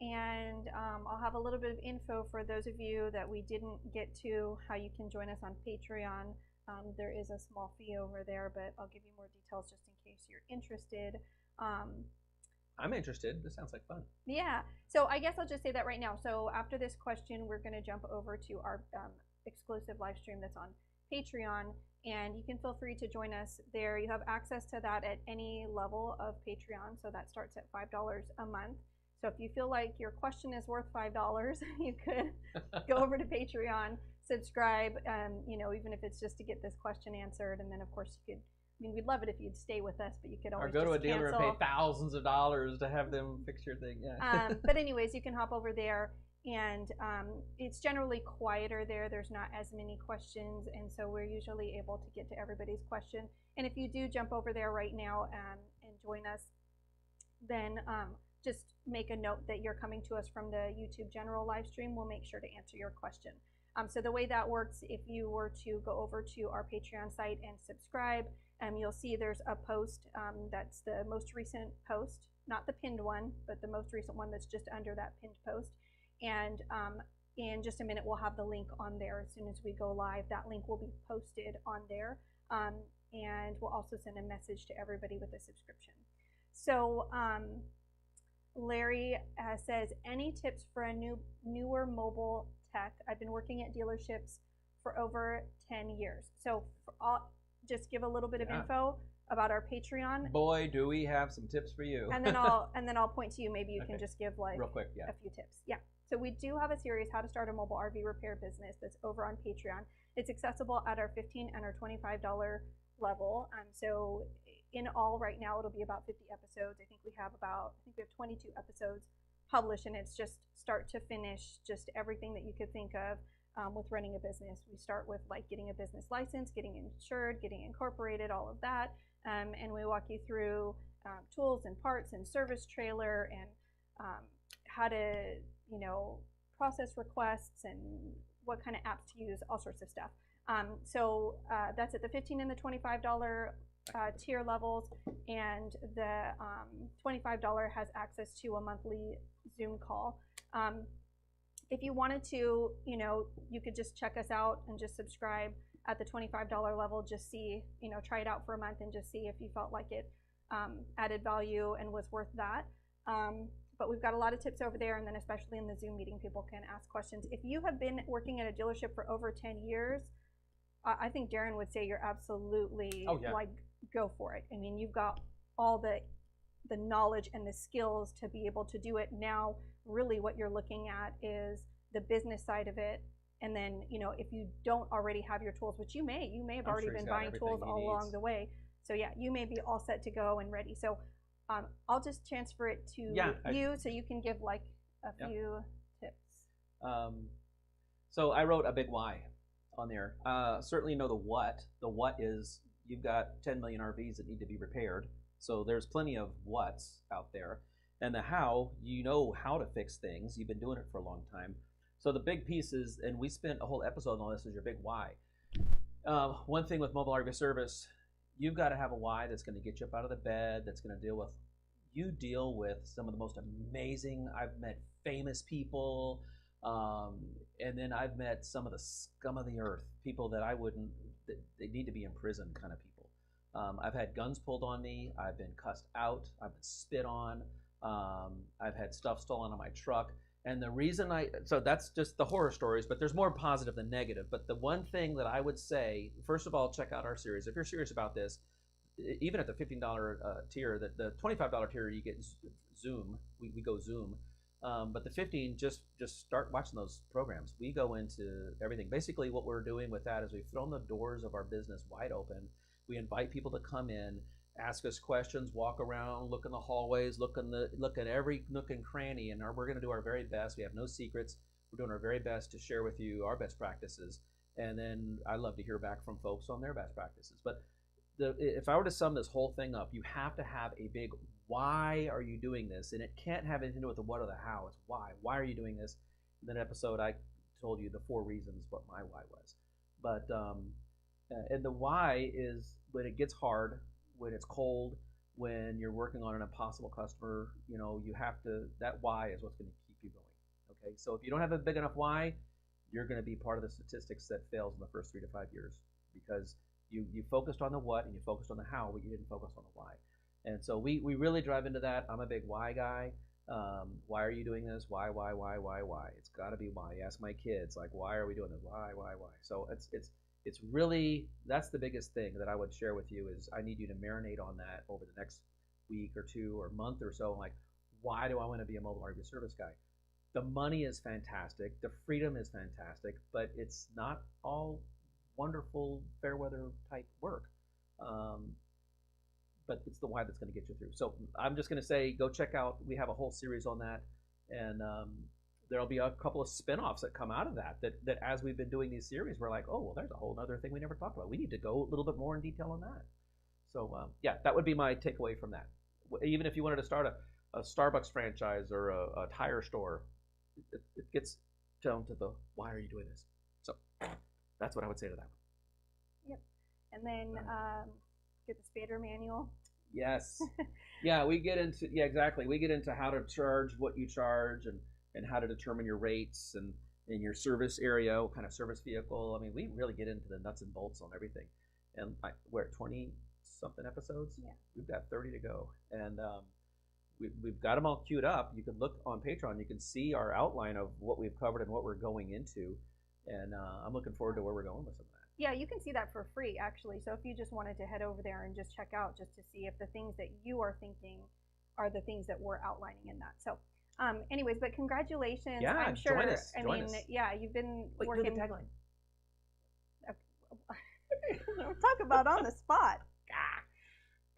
And I'll have a little bit of info for those of you that we didn't get to, how you can join us on Patreon. There is a small fee over there, but I'll give you more details just in case you're interested. I'm interested. This sounds like fun. Yeah. So I guess I'll just say that right now. So after this question, we're going to jump over to our exclusive live stream that's on Patreon, and you can feel free to join us there. You have access to that at any level of Patreon. So that starts at $5 a month. So if you feel like your question is worth $5, you could go over to Patreon, subscribe, you know, even if it's just to get this question answered. And then, of course, you could, I mean, we'd love it if you'd stay with us, but you could always or go to a dealer cancel. and pay thousands of dollars to have them fix your thing. Yeah. But anyways, you can hop over there, and it's generally quieter there. There's not as many questions, and so we're usually able to get to everybody's question. And if you do jump over there right now and join us, then just make a note that you're coming to us from the YouTube general live stream. We'll make sure to answer your question. So the way that works, if you were to go over to our Patreon site and subscribe, you'll see there's a post that's the most recent post, not the pinned one, but the most recent one that's just under that pinned post. And in just a minute, we'll have the link on there. As soon as we go live, that link will be posted on there. And we'll also send a message to everybody with a subscription. So Larry says, any tips for a newer mobile tech? I've been working at dealerships for over 10 years. So just give a little bit of info about our Patreon. Boy, do we have some tips for you. And then I'll point to you. Maybe you can just give like real quick, a few tips. Yeah. So we do have a series, How to Start a Mobile RV Repair Business, that's over on Patreon. It's accessible at our $15 and our $25 level. So in all right now, it'll be about 50 episodes. I think we have 22 episodes published, and it's just start to finish, just everything that you could think of with running a business. We start with like getting a business license, getting insured, getting incorporated, all of that. And we walk you through tools and parts and service trailer and how to, you know, process requests and what kind of apps to use, all sorts of stuff. So that's at the $15 and the $25 tier levels, and the $25 has access to a monthly Zoom call. If you wanted to, you know, you could just check us out and just subscribe at the $25 level, just see, you know, try it out for a month and just see if you felt like it added value and was worth that. But we've got a lot of tips over there, and then especially in the Zoom meeting, people can ask questions. If you have been working at a dealership for over 10 years, I think Darren would say you're absolutely like, go for it. I mean, you've got all the knowledge and the skills to be able to do it. Now, really what you're looking at is the business side of it. And then, you know, if you don't already have your tools, which you may have already been buying tools all along the way. So yeah, you may be all set to go and ready. So I'll just transfer it to you so you can give like a few tips. So I wrote a big why on there. Certainly know the what. The what is you've got 10 million RVs that need to be repaired. So there's plenty of what's out there. And the how, you know how to fix things. You've been doing it for a long time. So the big piece is, and we spent a whole episode on this, is your big why. One thing with mobile RV service, you've got to have a why that's going to get you up out of the bed, that's going to deal with some of the most amazing, I've met famous people, and then I've met some of the scum of the earth, people that they need to be in prison kind of people. I've had guns pulled on me. I've been cussed out. I've been spit on. I've had stuff stolen on my truck. And the reason so that's just the horror stories, but there's more positive than negative. But the one thing that I would say, first of all, check out our series. If you're serious about this, even at the $15 tier, the $25 tier, you get Zoom. We go Zoom. But the 15, just start watching those programs. We go into everything. Basically, what we're doing with that is we've thrown the doors of our business wide open. We invite people to come in, ask us questions, walk around, look in the hallways, look at every nook and cranny, and we're going to do our very best. We have no secrets. We're doing our very best to share with you our best practices, and then I love to hear back from folks on their best practices. But if I were to sum this whole thing up, you have to have a big why are you doing this, and it can't have anything to do with the what or the how. It's why. Why are you doing this? In that episode, I told you the 4 reasons what my why was. But and the why is when it gets hard, when it's cold, when you're working on an impossible customer, you have to, that why is what's going to keep you going. Okay, so if you don't have a big enough why, you're going to be part of the statistics that fails in the first 3 to 5 years, because you focused on the what and you focused on the how, but you didn't focus on the why. And so we really drive into that. I'm a big why guy. Why are you doing this? Why? It's got to be why. You ask my kids, like, why are we doing this? Why? So it's really, that's the biggest thing that I would share with you is I need you to marinate on that over the next week or 2 or month or so. Like, why do I want to be a mobile RV service guy? The money is fantastic. The freedom is fantastic, but it's not all wonderful fair weather type work. But it's the why that's going to get you through. So I'm just going to say, go check out, we have a whole series on that. And there'll be a couple of spin-offs that come out of that as we've been doing these series, we're like, oh, well, there's a whole other thing we never talked about. We need to go a little bit more in detail on that. So yeah, that would be my takeaway from that. Even if you wanted to start a Starbucks franchise or a tire store, it gets down to the why are you doing this? So that's what I would say to that one. Yep. And then get the Spader manual. Yes. Yeah, we get into, exactly. We get into how to charge what you charge and how to determine your rates and in your service area, what kind of service vehicle. I mean, we really get into the nuts and bolts on everything. And we're at 20-something episodes. Yeah. We've got 30 to go. And we've got them all queued up. You can look on Patreon. You can see our outline of what we've covered and what we're going into. And I'm looking forward to where we're going with some of that. Yeah, you can see that for free, actually. So if you just wanted to head over there and just check out just to see if the things that you are thinking are the things that we're outlining in that. So anyways, but congratulations. Yeah, I'm sure. Join us. Yeah, you've been working. Do the tagline. Talk about on the spot.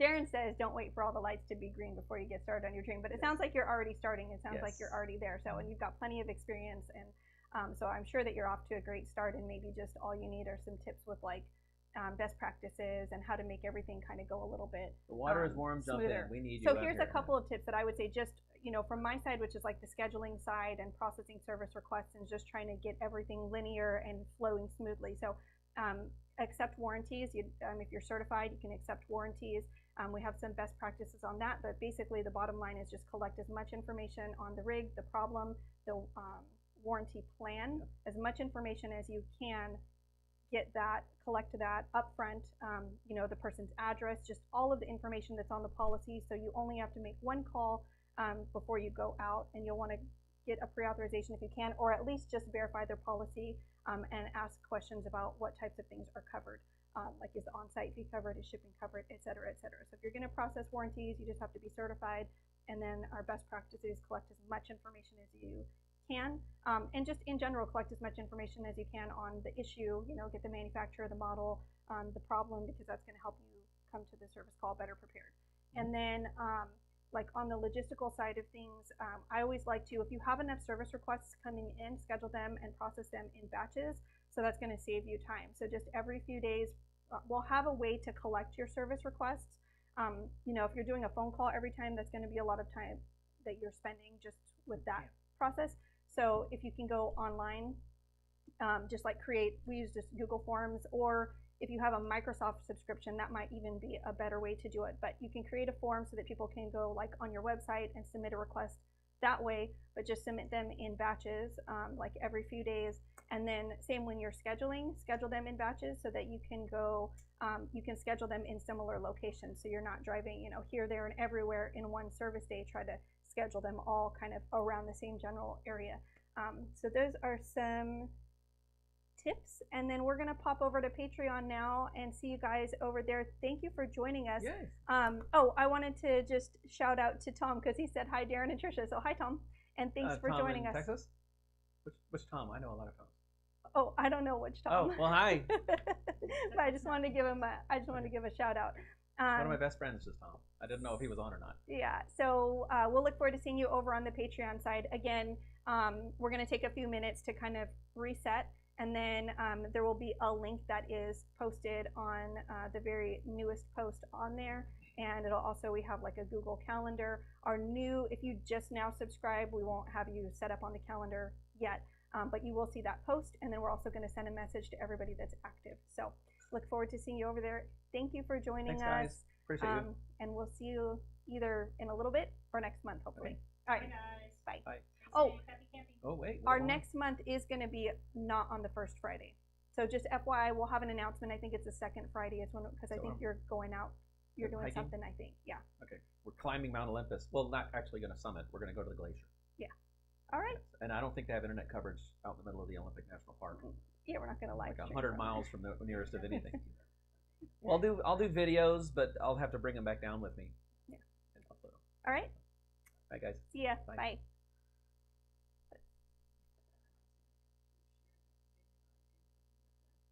Darren says, don't wait for all the lights to be green before you get started on your dream. But it sounds like you're already starting. It sounds like you're already there. So, and you've got plenty of experience. And so I'm sure that you're off to a great start. And maybe just all you need are some tips with like best practices and how to make everything kind of go a little bit The water is warm, jump in. We need you. So here's a couple of tips that I would say just, from my side, which is like the scheduling side and processing service requests and just trying to get everything linear and flowing smoothly. So accept warranties. If you're certified, you can accept warranties. We have some best practices on that, but basically the bottom line is just collect as much information on the rig, the problem, the warranty plan, as much information as you can, collect that up front, the person's address, just all of the information that's on the policy, so you only have to make one call before you go out, and you'll want to get a pre-authorization if you can, or at least just verify their policy and ask questions about what types of things are covered. Like is the on-site fee covered, is shipping covered, et cetera, et cetera. So if you're going to process warranties, you just have to be certified. And then our best practice is collect as much information as you can. And just in general, collect as much information as you can on the issue, get the manufacturer, the model, the problem, because that's going to help you come to the service call better prepared. And then like on the logistical side of things, I always like to, if you have enough service requests coming in, schedule them and process them in batches. So that's going to save you time. So just every few days, we'll have a way to collect your service requests. If you're doing a phone call every time, that's going to be a lot of time that you're spending just with that process. So if you can go online, just like we use just Google Forms, or if you have a Microsoft subscription, that might even be a better way to do it. But you can create a form so that people can go like on your website and submit a request that way, but just submit them in batches, like every few days. And then same when you're scheduling, schedule them in batches so that you can go, you can schedule them in similar locations. So you're not driving, you know, here, there, and everywhere in one service day. Try to schedule them all kind of around the same general area. So those are some tips, and then we're gonna pop over to Patreon now and see you guys over there. Thank you for joining us. Yes. Oh, I wanted to just shout out to Tom because he said hi, Darren and Tricia. So hi, Tom, and thanks for Tom joining in us. Texas? Which Tom? I know a lot of Toms. Oh, I don't know which Tom. Oh, well, hi. But I just wanted to give him a shout out. One of my best friends is Tom. I didn't know if he was on or not. Yeah, so we'll look forward to seeing you over on the Patreon side. Again, we're going to take a few minutes to kind of reset, and then there will be a link that is posted on the very newest post on there. And it'll also, we have like a Google Calendar. Our new, if you just now subscribe, we won't have you set up on the calendar yet, but you will see that post. And then we're also going to send a message to everybody that's active. So look forward to seeing you over there. Thank you for joining us. Guys. Appreciate you. And we'll see you either in a little bit or next month, hopefully. Okay. All right. Bye, guys. Bye. Bye. Oh, Oh, wait. our next month is going to be not on the first Friday. So just FYI, we'll have an announcement. I think it's the second Friday is when, because I think you're going out. You're doing hiking? something, I think. Yeah. Okay. We're climbing Mount Olympus. Well, not actually going to summit. We're going to go to the glacier. Yeah. All right. Yes. And I don't think they have internet coverage out in the middle of the Olympic National Park. Yeah, we're not going to live Like stream 100 from miles from the nearest of anything. Well, I'll do videos, but I'll have to bring them back down with me. Yeah. And upload them. All right. Bye, guys. See ya. Bye. Bye.